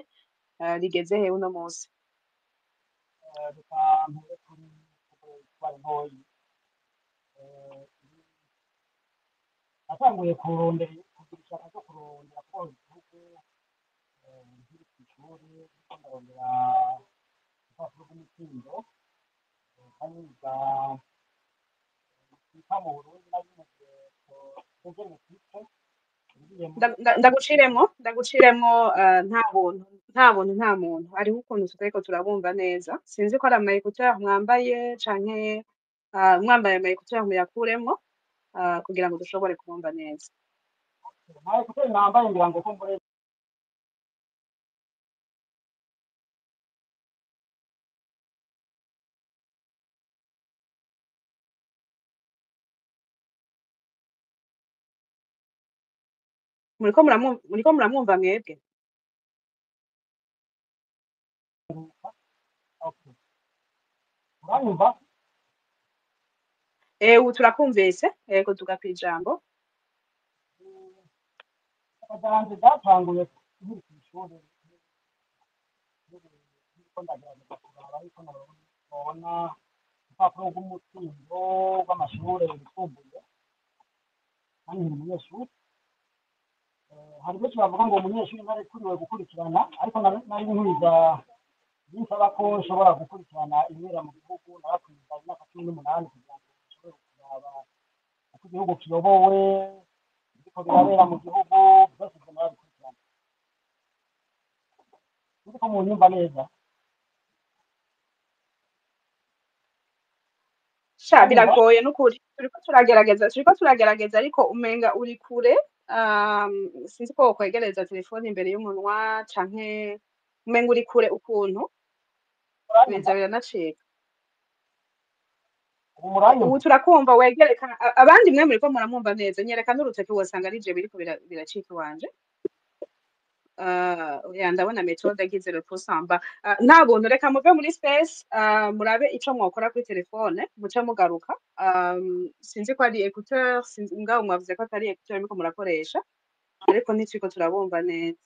rigeze he uno munsi. dutanguye kuri twari ntoyi natanguye kurondera kugira ishaka ryo kurondera kuboha igihugu nkiri ku ishuri ndiko ndarondera urupapuro rw'umutsindo kaminuza yita mu Burundi nabimuze genetique ndaguciremwo nta muntu hariho ukuntu tutariko turabumva neza sinzi ko ari ama écouteurs mwambaye canke mwambaye ama écouteurs muyakuremwo kugira ngo dushobore kubumva neza. nawe kuko nambaye ngira ngo ko mbure muriko muramwumva mwebwe? okay uranyumva Ubu turakumvise ego tuga kwijambo. akajanje gatanguye nkiri ku ishuri ndiko ndagerageza kuraba ariko nabona urupapuro rw'umutsindo rw'amashure yisumbuye kandi ni umunyeshuri hari benshi bavuga ngo umunyeshuri ntarekuriwe gukurikirana ariko nari nkuriza binsaba ko nshobora gukurikirana ibibera mu gihugu narakwiza imyaka 18 kugira ngo nshobore kuraba uko igihugu kiyobowe biriko birabera mu gihugu byose narabikurikirana ariko mu nyumva neza Biragoye n'ukuri turiko turagerageza ariko umenga uri kure. Sinzi ko wokwegereza telefone imbere y'umunwa canke umenga uri kure ukuntu biza biranacika. Ubu turakumva wegerekana abandi mwe muriko muramwumva neza nyereka n'urutoki wosanga ari je biriko biracika iwanje. Ndabona metode agize le pusamba nta buntu reka muve muri space murabe ico mwokora kuri telefone muce mugaruka. Sinzi ko ari écouteur sinzi ngaho mwavuze ko atari écouteur muriko murakoresha ariko nticiko turabumva neza.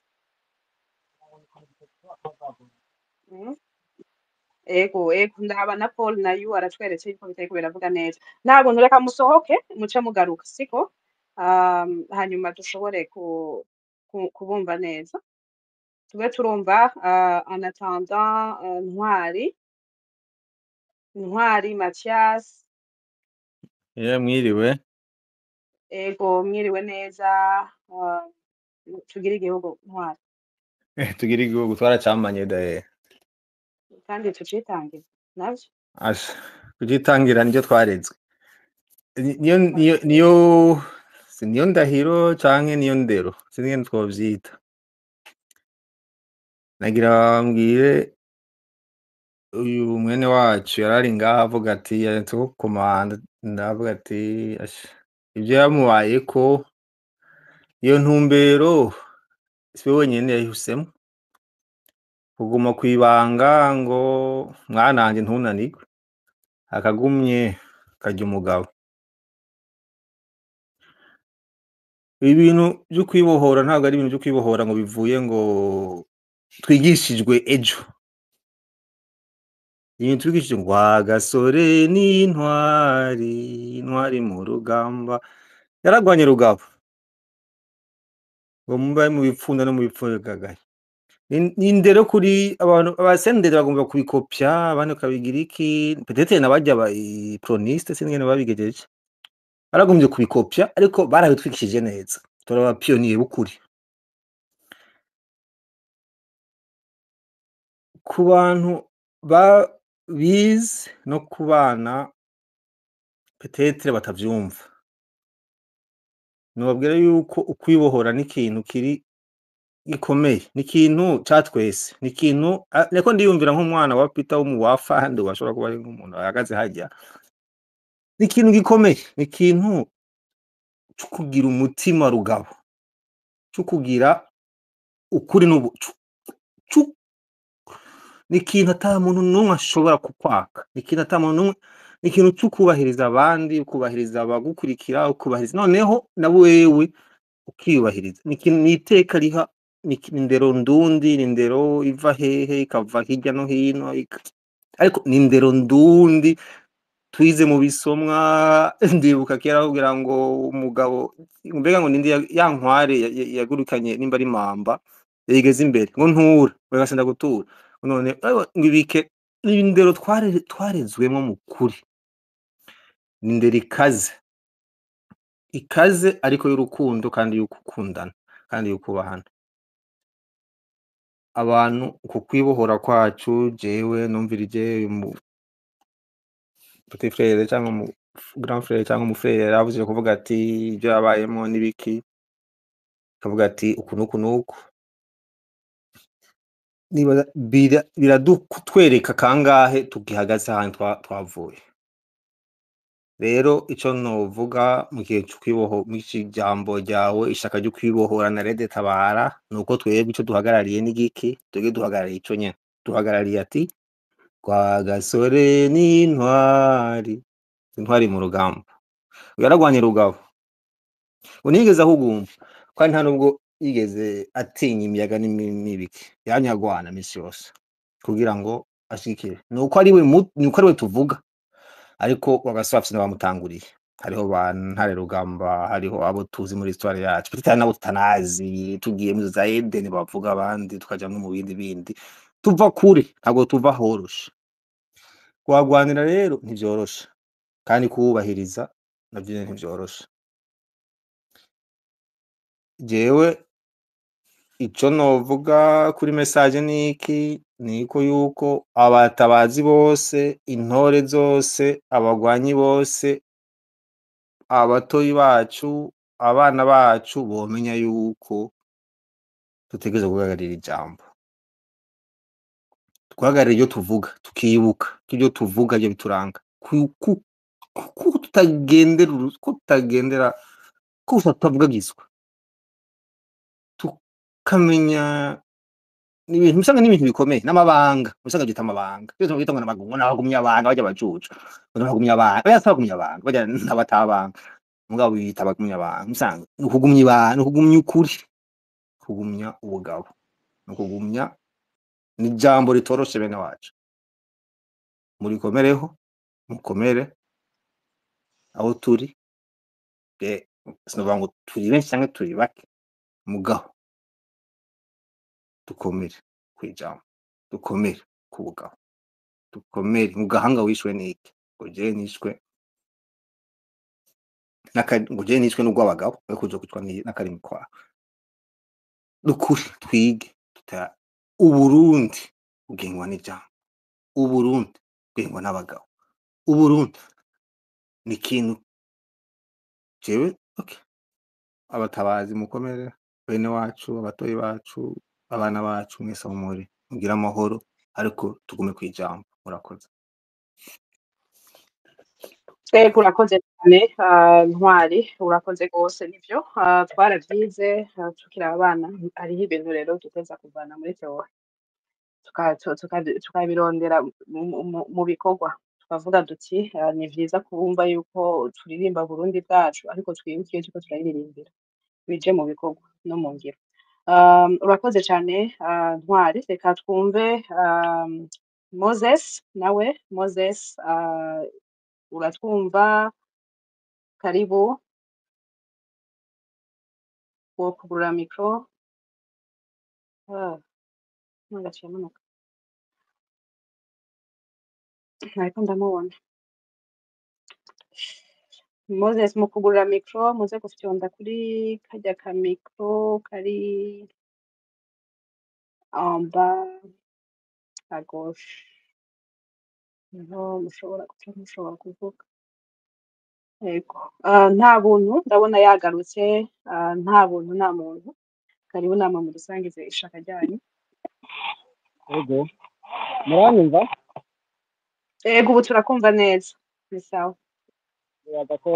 Ego ndaba na Paul na yu aratweretse yuko bitariko biravuga neza. Nta buntu reka musohoke muce mugaruka siko hanyuma dushobore kubumva neza tube turumva en attendant Ntwari Mathias. Mwiriwe. Ego mwiriwe neza. Tugire igihugu Ntwari. Tugire igihugu twaracamanye daye kandi tucitangira navyo kugitangira niryo twarezwe niyo ndahiro canke niyo ndero sinigene twovyita. Nagira mbwire uyu mwene wacu yarari ngaha avuga ati yaje komanda ndavuga ati ivyo yamubayeko iyo ntumbero siwe wenyene yayihisemo kuguma kwibanga ngo mwananje ntunanirwe akagumye karya umugabo. Ibintu vyo kwibohora ntabwo ari ibintu vyo kwibohora ngo bivuye ngo twigishijwe ejo. Ibintu twigishijwe ngo agasore n'intwari, intwari mu rugamba yaragwanye Rugabo ngo mube mu bipfunda no mu bipfugagaye. Ni indero kuri abantu abasendere bagomba kubikopya abandi bakabigira iki peut-être n'abajya ba proniste sinigene babigejeje baragombye kubikopya ariko barabitwikishije neza turaba pionnier bukuri ku bantu bize no kubana peut-être batavyumva nobabwira yuko ukwibohora n'ikintu kiri gikomeye n'ikintu catwese n'ikintu niko ndiyumvira nk'umwana wa Peter wo mu wafande washobora kuba ari nk'umuntu ahagaze hajya n'ikintu gikomeye n'ikintu cyo kugira umutima Rugabo cyo kugira ukuri n'ubucu n'ikintu ata muntu numwe ashobora kukwaka n'ikintu ata muntu numwe n'ikintu cyo kubahiriza abandi ukubahiriza abagukurikira ukubahiriza noneho na wewe ukiyubahiriza n'ikintu niteka riha n'indero ndundi n'indero iva hehe ikava hirya no hino ariko n'indero ndundi twize mu bisomwa ndibuka kera kugira ngo umugabo mbega ngo nindi yankware yagurukanye nimba ari mamba yigeze imbere ngo ntura bagasenda gutura none ngibike n'indero twarezwemo mu kuri n'indero ikaze ariko y'urukundo kandi y'ukukundana kandi y'ukubahana abantu ku kwibohora kwacu jewe numvirije mu petit frère cyangwa mu grand frère cyangwa mu frère yavuze kuvuga ati ibyo yabayemo nibiki kavuga ati uku nuku niba biradutwereka kangahe tugihagaze ahantu twavuye rero ico novuga mu gihe cyo kwiboho mw'iki jambo ryawe ishaka ryo kwibohora na Rede Tabara nuko twebwe ico duhagarariye n'igiki twebwe duhagarariye ico nyene duhagarariye ati kwa gasore n'intwari intwari mu rugamba yaragwanye Rugabo unigeze ahugumba kandi nta nubwo yigeze atinya imiyaga n'ibiki yanyagwana misi yose kugira ngo ashikire nuko ari we tuvuga ariko wagasafise n'abamutanguriye hariho bantare Rugamba hariho abo tuzi muri histoire yacu petite nabo tutanazi tugiye mu za Eden bavuga abandi tukaja no mu bindi tuva kure ntabwo tuva horoshe kwagwanira rero ntivyoroshe kandi kubahiriza navyo ntivyoroshe jewe ico novuga kuri message niki niko yuko abatabazi bose intore zose abagwanyi bose abatoyi bacu abana bacu bomenya yuko tutegeze guhagarira ijambo twahagarira iyo tuvuga tukibuka ibyo tuvuga byo bituranga tutagendera ko tutavuga giswa tukamenya n'ibintu bisanga n'ibintu bikomeye n'amabanga usanga byita amabanga byo twita ngo n'amagungo n'abagumya abantu bajya bacucu n'abagumya abantu bayasabagumya abantu bajya n'abatabanga mugabo bita abagumya abantu usanga n'ukugumya abantu n'ukugumya ukuri kugumya ubugabo n'ukugumya n'ijambo ritoroshe bene wacu muri komereho mukomere aho turi sinovuga ngo turi benshi cyangwa turi bake mugabo dukomere kwijambo dukomere kubugabo dukomere mu gahanga wishwe n'iki ngo je nishwe n'urw'abagabo we kuja kwicwa n'akarimi kwawe dukuri twige Uburundi bugengwa n'ijambo Uburundi bugengwa n'abagabo Uburundi ni ikintu jewe okay abatabazi mukomere bene wacu abatoyi bacu abana bacu mwese muri mugira amahoro ariko tugume kwijambo murakoze urakoze cyane ntwari urakoze rwose nibyo twarabyize tukiri abana hariho ibintu rero duteza kuvana muri teori tukabirondera mu bikorwa tukavuga duti ni byiza kubumva yuko turirimba Burundi bwacu ariko twibuke iyo turiko turayiririmbira bije mu bikorwa no mu ngiro. Urakoze cyane ntwari reka twumve Moses nawe Moses uratwumva karibu wo kugurura mikro nagaciye amanuka ntariko ndamubona Moses mu kugurura mikro muze gufyonda kuri karya ka mikro kari en bas à gauche niho mushobora kuvuga yego nta buntu ndabona yagarutse nta buntu nta muntu karibu nama mu rusangize ishaka ryanyu Ego, muranyumva? yego ubu turakumva neza ni sawa Biraga ko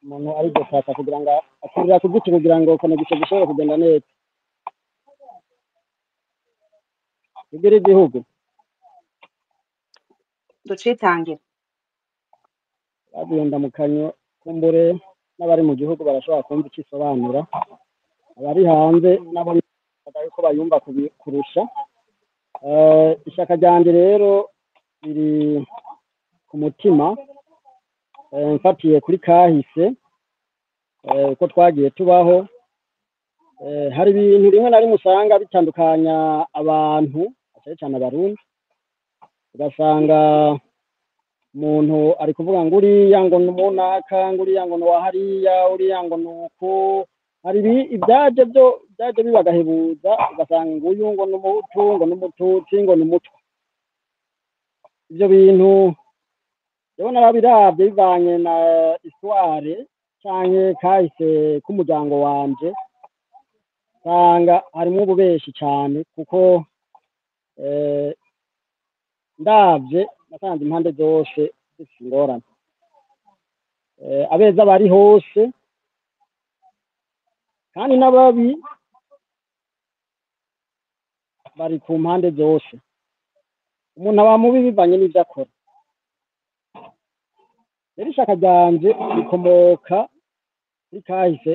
umuntu ari gufata kugira ngo akurira ku giti kugira ngo connection gishobore kugenda neza. Kugira igihugu ducitangira bagenda mu kanyo kumbure n'abari mu gihugu barashobora kumva ikisobanura abari hanze nabo ko bayumva kurusha ishaka ryanje rero biri ku mutima mfatiye kuri kahise uko twagiye tubaho hari ibintu rimwe na rimwe usanga bitandukanya abantu cyane cyane abarundi ugasanga umuntu ari kuvuga ngo uriya ngo ni umunaka ngo uriya ngo ni uwahariya uriya ngo ni uku hari ibyaje bibagahebuza ugasanga ngo uyu ngo ni umuhutu ngo ni umututsi ngo ni umutwa ibyo bintu rero narabiravye bivanye na histoire canke kahise k'umuryango wanje usanga harimwo ububeshi cane kuko ndavye nasanze impande zose zifise ingorane abeza bari hose kandi n'ababi bari ku mpande zose umuntu aba mubi bivanye n'ivyo akora rero ishaka ryanje rikomoka kuri kahise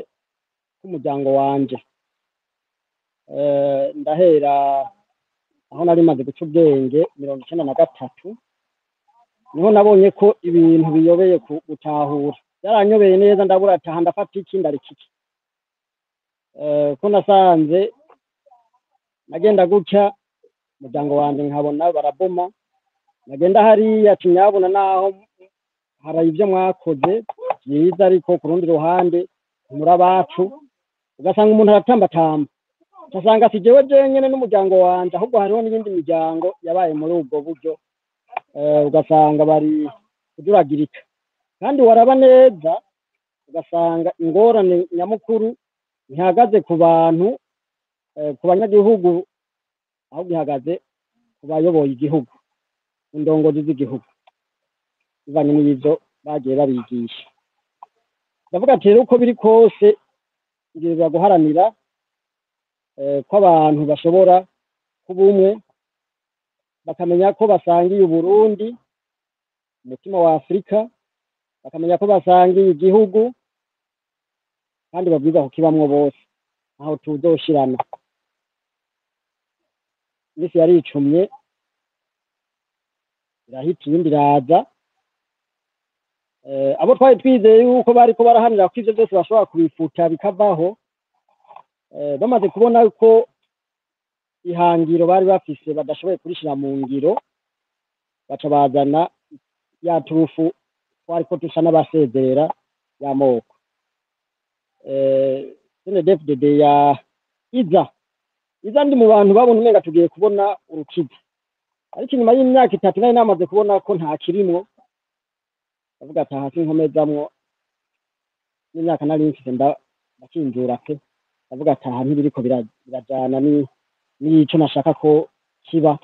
k'umuryango wanje ndahera aho nari maze guca ubwenge 1993 niho nabonye ko ibintu biyobeye gutahura yaranyobeye neza ndabura ataha ndafata iki ndarikiki ko nasanze nagenda gutya umuryango wanje nkabona baraboma nagenda hariya kinyabona naho hari ibyo mwakoze byiza ariko ku rundi ruhande muri abacu ugasanga umuntu aratambatamba ugasanga si jewe jenyene n'umuryango wanje ahubwo hariho n'iyindi miryango yabaye muri ubwo buryo ugasanga bari kuduragirika kandi waraba neza ugasanga ingorane nyamukuru ntihagaze ku bantu ku banyagihugu ahubwo ihagaze ku bayoboye igihugu indongozi z'igihugu bivanye n'ibyo bagiye babigisha ndavuga ati rero uko biri kose ngiye guharanira ko abantu bashobora kuba umwe bakamenya ko basangiye Uburundi umutima wa Afurika bakamenya ko basangiye igihugu kandi babwiza kukibamwo bose aho tuzoshirana misi yaricumye irahita iyindi iraza abo twari twizeye yuko bariko barahanira ko ivyo byose bashobora kubifuta bikavaho bamaze kubona ko ihangiro bari bafise badashoboye kurishira mu ngiro baca bazana ya turufu twariko dusa n'abasezera y'amoko CNDD-FDD ya iza ndi mu bantu babona umenga tugiye kubona urukiza ariko inyuma y'imyaka 3 nari namaze kubona ko nta kirimwo avuga ati hasi nkomezamwo n'imyaka nari mfite ndakinjura pe avuga ati aha ntibiriko birajana n'ico nashaka ko kiba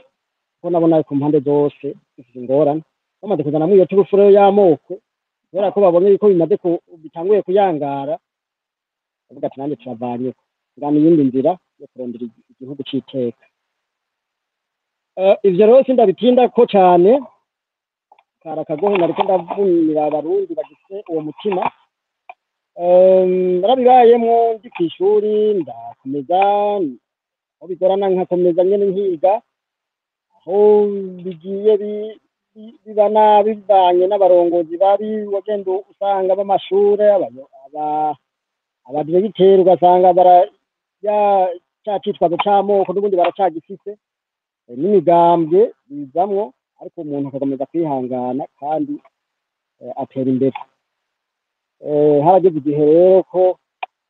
ko nabona ku mpande zose zifite ingorane bamaze kuzana iyo turufuro y'amoko kubera ko babonye yuko bitanguye kuyangara, bavuga ati nanjye turavanye tugana iyindi nzira yo kurondera igihugu c'iteka. Ivyo rero sindabitindako cane, kari akagohe nariko ndavunira abarundi bagifise uwo mutima. Narabibayemwo ndi kw'ishuri ndakomeza, aho bigorana nkakomeza nyene nkiga, aho bigiye biba nabi bivanye n'abarongozi babi, wagenda usanga b'amashure abadiregiteri ugasanga ca citwazo c'amoko n'ubundi baracagifise, n'imigambwe bizamwo, ariko umuntu akakomeza kwihangana kandi atera imbere. Harageze igihe rero ko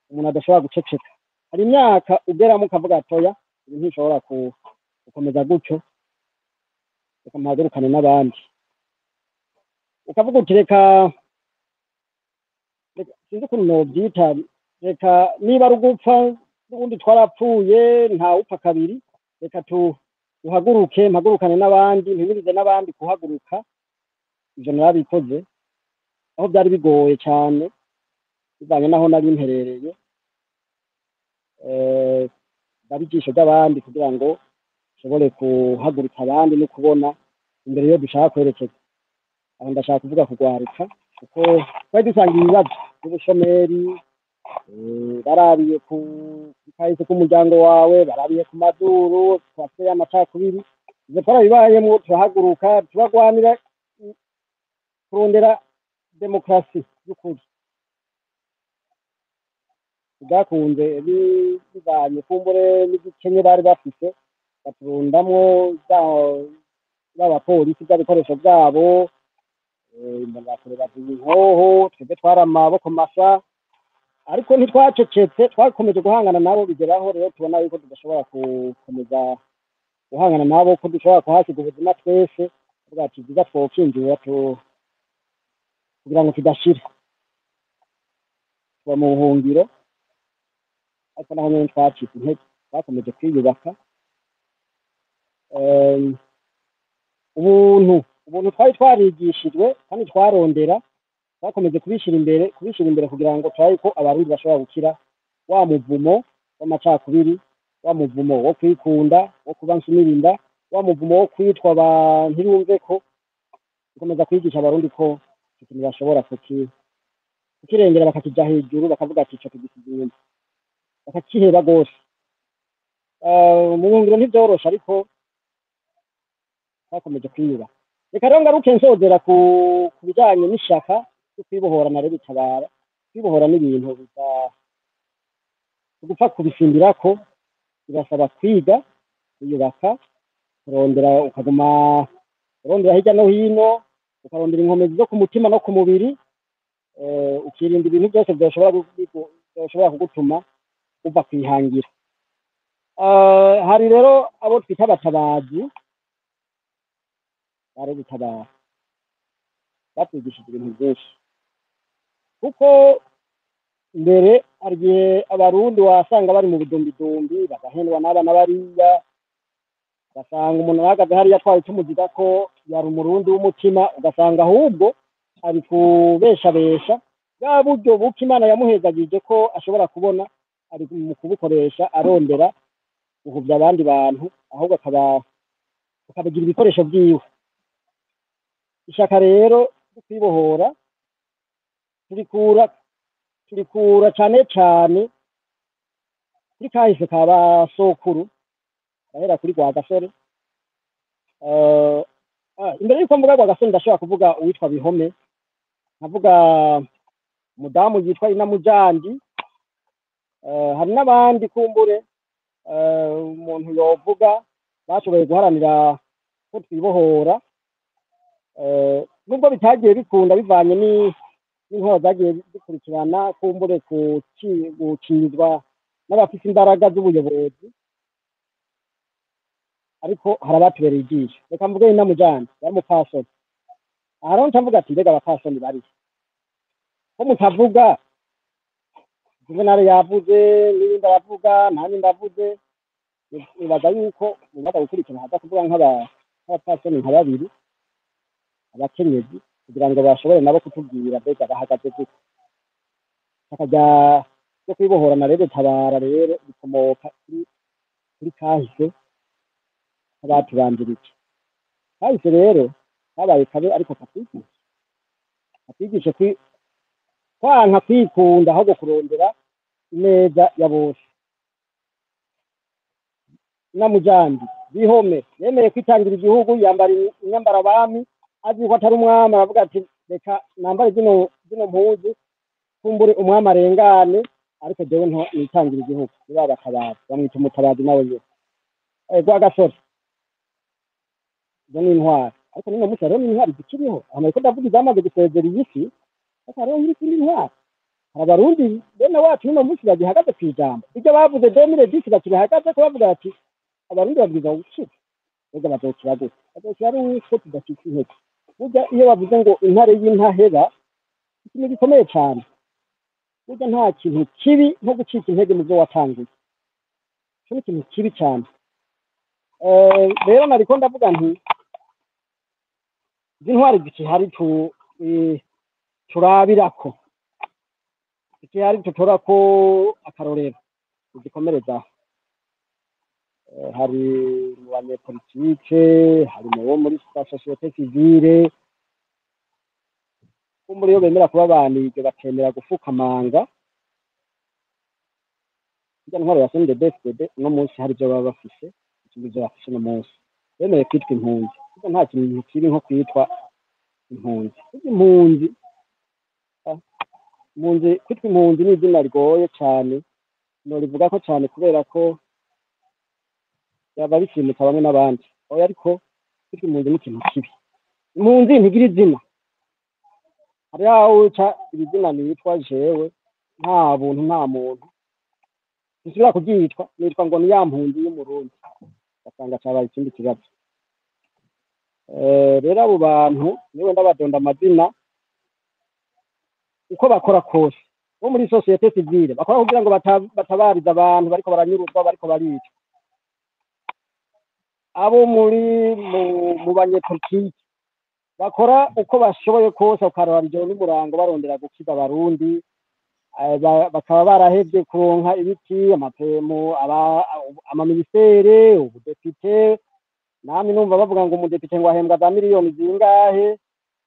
umuntu adashobora guceceka, hari imyaka ugeramo ukavuga atoya ibi ntishobora gukomeza gutyo, reka mpagurukane n'abandi, ukavuga uti reka sinzi ukuntu novyita, reka niba ari ugupfa n'ubundi twarapfuye ntawupfa kabiri, reka duhaguruke mpagurukane n'abandi, mpimirize n'abandi kuhaguruka. Ivyo narabikoze aho byari bigoye cyane bivanye naho nari mperereye, ndaba ijisho ry'abandi kugira ngo nshobore kuhagurutsa abandi no kubona imbere yo dushaka kwerekeza. Aho ndashaka kuvuga kugwaruka, kuko twari dusangiye ibibazo by'ubushomeri, barabiye ku kahise k'umuryango wawe, barabiye ku maduru, twafite amacakubiri, ivyo twarabibayemwo, turahaguruka turagwanira kurondera demokarasi y'ukuri. Byakunze bivanye kumbure n'igikenye bari bafise, baturundamwo b'abapolisi by'ibikoresho byabo, imbonakure baziye inkoho, twebwe twari amaboko masa, ariko ntitwacecetse, twakomeje guhangana nabo, bigeraho rero tubona yuko tudashobora gukomeza guhangana nabo, ko dushobora kuhasiga ubuzima twese, tuvuga ati byiza twokinjura kugira ngo tudashira, tuba mu buhungiro, ariko naho nyene twacitse intege, twakomeje kwiyubaka. Ubuntu twari twarigishijwe kandi twarondera, twakomeje kubishira imbere kugira ngo turabe ko abarundi bashobora gukira wa muvumo w'amacakubiri, wa muvumo wo kwikunda, wo kuba nsunirinda, wa muvumo wo kwitwa ntibumve ko, dukomeza kwigisha abarundi ko ikintu bashobora kukirengera, bakakija hejuru, bakavuga ati ico tugisize inyuma, bakakiheba rwose. Mu buhungiro ntivyoroshe, ariko twakomeje kwiyubaka. Reka rero ngaruke nsozera ku bijanye n'ishaka ryo kwibohora na Reditabara. Kwibohora n'ibintu gupfa kubisimbirako, birasaba kwiga, kwiyubaka, kurondera, ukaguma urondera hirya no hino, ukarondera inkomezi zo ku mutima no ku mubiri, ukirinda ibintu byose byoshobora kugutuma uva kwihangira. Hari rero abo twita abatabazi ba Reditabara, batwigishije ibintu byinshi, kuko mbere hari igihe abarundi wasanga bari mu budumbidumbi, bagahendwa n'abana bariya, ugasanga umuntu ahagaze hariya atwaye tumuziga ko yari umurundi w'umutima, ugasanga ahubwo ari kubeshabesha bwa buryo buko Imana yamuhezagije ko ashobora kubona, ari mu kubukoresha arondera guhuvya abandi bantu, ahubwo akabagira ibikoresho vyiwe. Ishaka rero kwibohora turikura cane cane kuri kahise ka basokuru, bahera kuri Rwagasore. Imbere yuko mvuga Rwagasore ndashobora kuvuga uwitwa Bihome, nkavuga umudamu yitwa Inamujandi, hari n'abandi kumbure umuntu yovuga bashoboye guharanira ko twibohora, nubwo bitagiye bikunda bivanye n'inkora zagiye zikurikirana, kumbure gucinyizwa n'abafite imbaraga z'ubuyobozi, ariko hari abatubereye ijisho. Reka mvuge Inamujandi yari umupfasoni. Aha rero ncavuga ati mbega abapfasoni bari ko mutavuga, Juvenal yavuze, n'ibindi aravuga, nanjye ndavuze, nibaza yuko mumaze gukurikirana haza kuvuga nk'abapfasoni nka babiri, abakenyezi kugira ngo bashobore nabo kutubwira mbega bahagaze gute. Akajya yo kwibohora na rero tabara rero bikomoka kuri kahise abatubanjirije. Kahise rero kabaye kabe ariko katwigisha kwanka kwikunda ahubwo kurondera ineza ya bose. Namujandi bihome yemeye kwitangira igihugu, yambara inyambara abami, azi ko atari umwami, aravuga ati reka nambare zino mpuzu kumbure umwami arengane, ariko jewe nitangira igihugu. Niba batabazi bamwita umutabazi nawe nyene Rwagasore. Izo ni intwari, ariko nino musi hariho n'intwari zikiriho. Ariko ndavuga izamaze gusezera iyi si, ariko hariho n'izindi ntwari. Hari abarundi bene wacu nino musi bagihagaze kw'ijambo ibyo bavuze 2010 bakibihagaze ko bavuga ati abarundi babwiza gukira. Mbega bazokira gute? Bazokira ari uko tudafite intege. Burya iyo bavuze ngo intare y'intahera, ikintu gikomeye cyane. Burya nta kintu kibi nko gucika intege mu byo watangiye. Cyo ni ikintu kibi cyane. Rero nariko ndavuga nti zintwari zikihari turabirako, zikihari tutorako akarorero zikomereza. Hari mu banyepolitike, hari mu bo muri societe civile, muri yo bemera kuba banije bakemera gufukamanga. Ijya ntwaro ya CNDD-FDD no munsi hari ibyo baba bafise, ikindi byo bafise no munsi bemeye kwitwa impunzi. Kuko nta kintu kiri nko kwitwa impunzi. Kwitwa impunzi ni izina rigoye cyane, norivuga ko cyane kubera ko yaba bishimika bamwe n'abandi. Oya, ariko kwitwa impunzi ni ikintu kibi. Impunzi ntigira izina. Hari aho uca izina nitwa jewe, nta buntu nta muntu nsubira kuryitwa, nitwa ngo ni ya mpunzi y'umurundi, basanga cyabaye ikindi kibazo. Rero abo bantu niwe ndabadonda amazina uko bakora kose bo muri societe civile, bakora kugira ngo batabariza abantu bariko baranyuruzwa, bariko baricwa. Abo mu banyepolitiki bakora uko bashoboye kose, ukarora ijoro n'umurango barondera gukiza abarundi. Bakaba barahevye kuronka ibiti, amapemu, amaminisere, ubudepite. Nami numva bavuga ngo umudepite ngo ahembwa za miliyoni zingahe.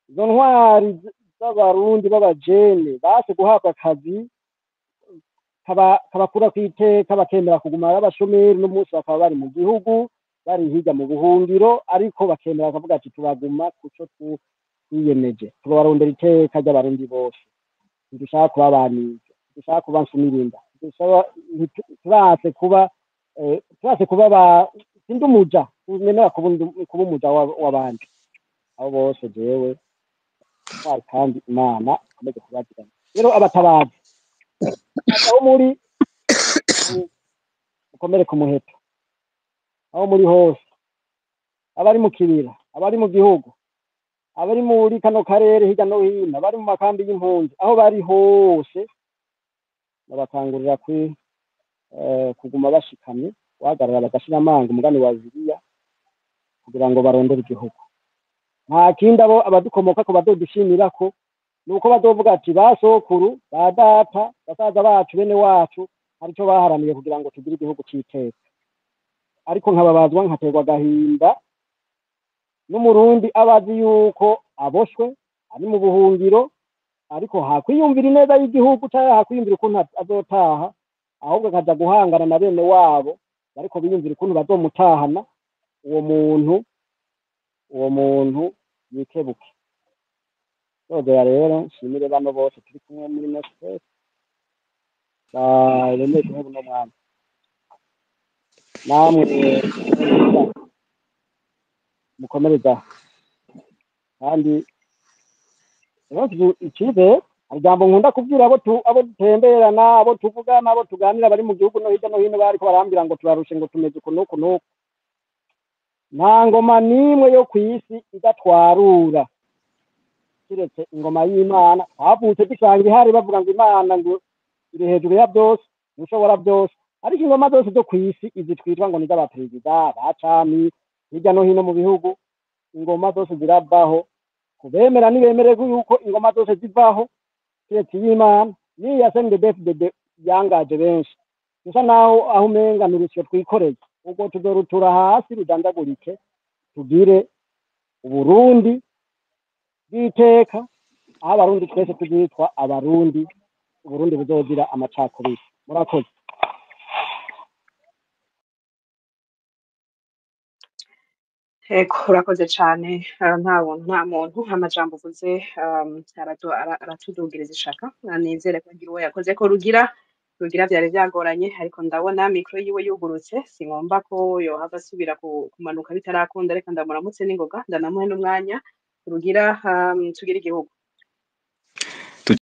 Izo ntwari z'abarundi b'abajene base guhabwa akazi kabakura kw'iteka, bakemera kuguma ari abashomeri. N'umunsi bakaba bari mu gihugu, bari hirya mu buhungiro, ariko bakemera bakavuga ati turaguma kuco twiyemeje, tubarondera iteka ry'abarundi bose. Ntidushaka kuba banije, ntidushaka kuba nsunirinda, turase kuba sindi umuja, nemera kuba umuja w'abandi. Abo bose jewe twari kandi Imana ikomeze kubagirana. Rero abatabazi aho muri mukomere ku muheto, aho muri hose, abari mu kibira, abari mu gihugu, abari muri kano karere hirya no hino, abari mu makambi y'impunzi, aho bari hose babakangurira kuguma bashikamye, guhagarara bagashira amanga, umugani wa Bibiliya, kugira ngo barondere igihugu. Nta kindi abo abadukomoka ko badodushimirako nuko badovuga ati basokuru, ba data, basaza bacu, bene wacu arico baharaniye kugira ngo tugire igihugu cy'iteka. Ariko nkababazwa nkaterwa agahinda n'umurundi abazi yuko aboshwe ari mu buhungiro, ariko hakwiyumvira ineza y'igihugu cyangwa hakwiyumvira ukuntu azotaha, ahubwo akaja guhangana na bene wabo ariko biyumvira ukuntu bazomutahana. Uwo muntu yikebuke. Sogera rero nshimire bano bose turi kumwe muri Nespresso baremeye igihugu no mwana namwe mukomereza kandi ikize ijambo nkunda kubwira abo dutemberana, abo tuvugana, abo tuganira bari mu gihugu no hirya no hino, bariko barambwira ngo turarushe, ngo tumeze uku n'uku n'uku. Nta ngoma n'imwe yo kw'isi idatwarura kiretse ingoma y'Imana. Havutse dusanga ihari bavuga ngo Imana ngo iri hejuru ya byose, ushobora byose, ariko ingoma zose zo kw'isi izi twitwa ngo ni z'abaperezida, bacami hirya no hino mu bihugu, ingoma zose zirabaho kubemera nibemererwe yuko ingoma zose zivaho kiretse y'Imana n'iya CNDD-FDD yangaje benshi gusa naho aho umenga n'urusyo twikoreye ubwo tuzorutura hasi rudandagurike tugire Uburundi bw'iteka aho abarundi twese tuzitwa abarundi Uburundi buzogira amacakubiri murakoze. Ego urakoze cane nta muntu amajambo uvuze aratudugiriza ishaka nizere ko ngira uwo yakoze ko rugira vyari vyagoranye ariko ndabona mikro yiwe yugurutse singomba ko yohava asubira kumanuka bitarakunda reka ndamuramutse n'ingoga ndanamuhe n'umwanya rugira tugira igihugu.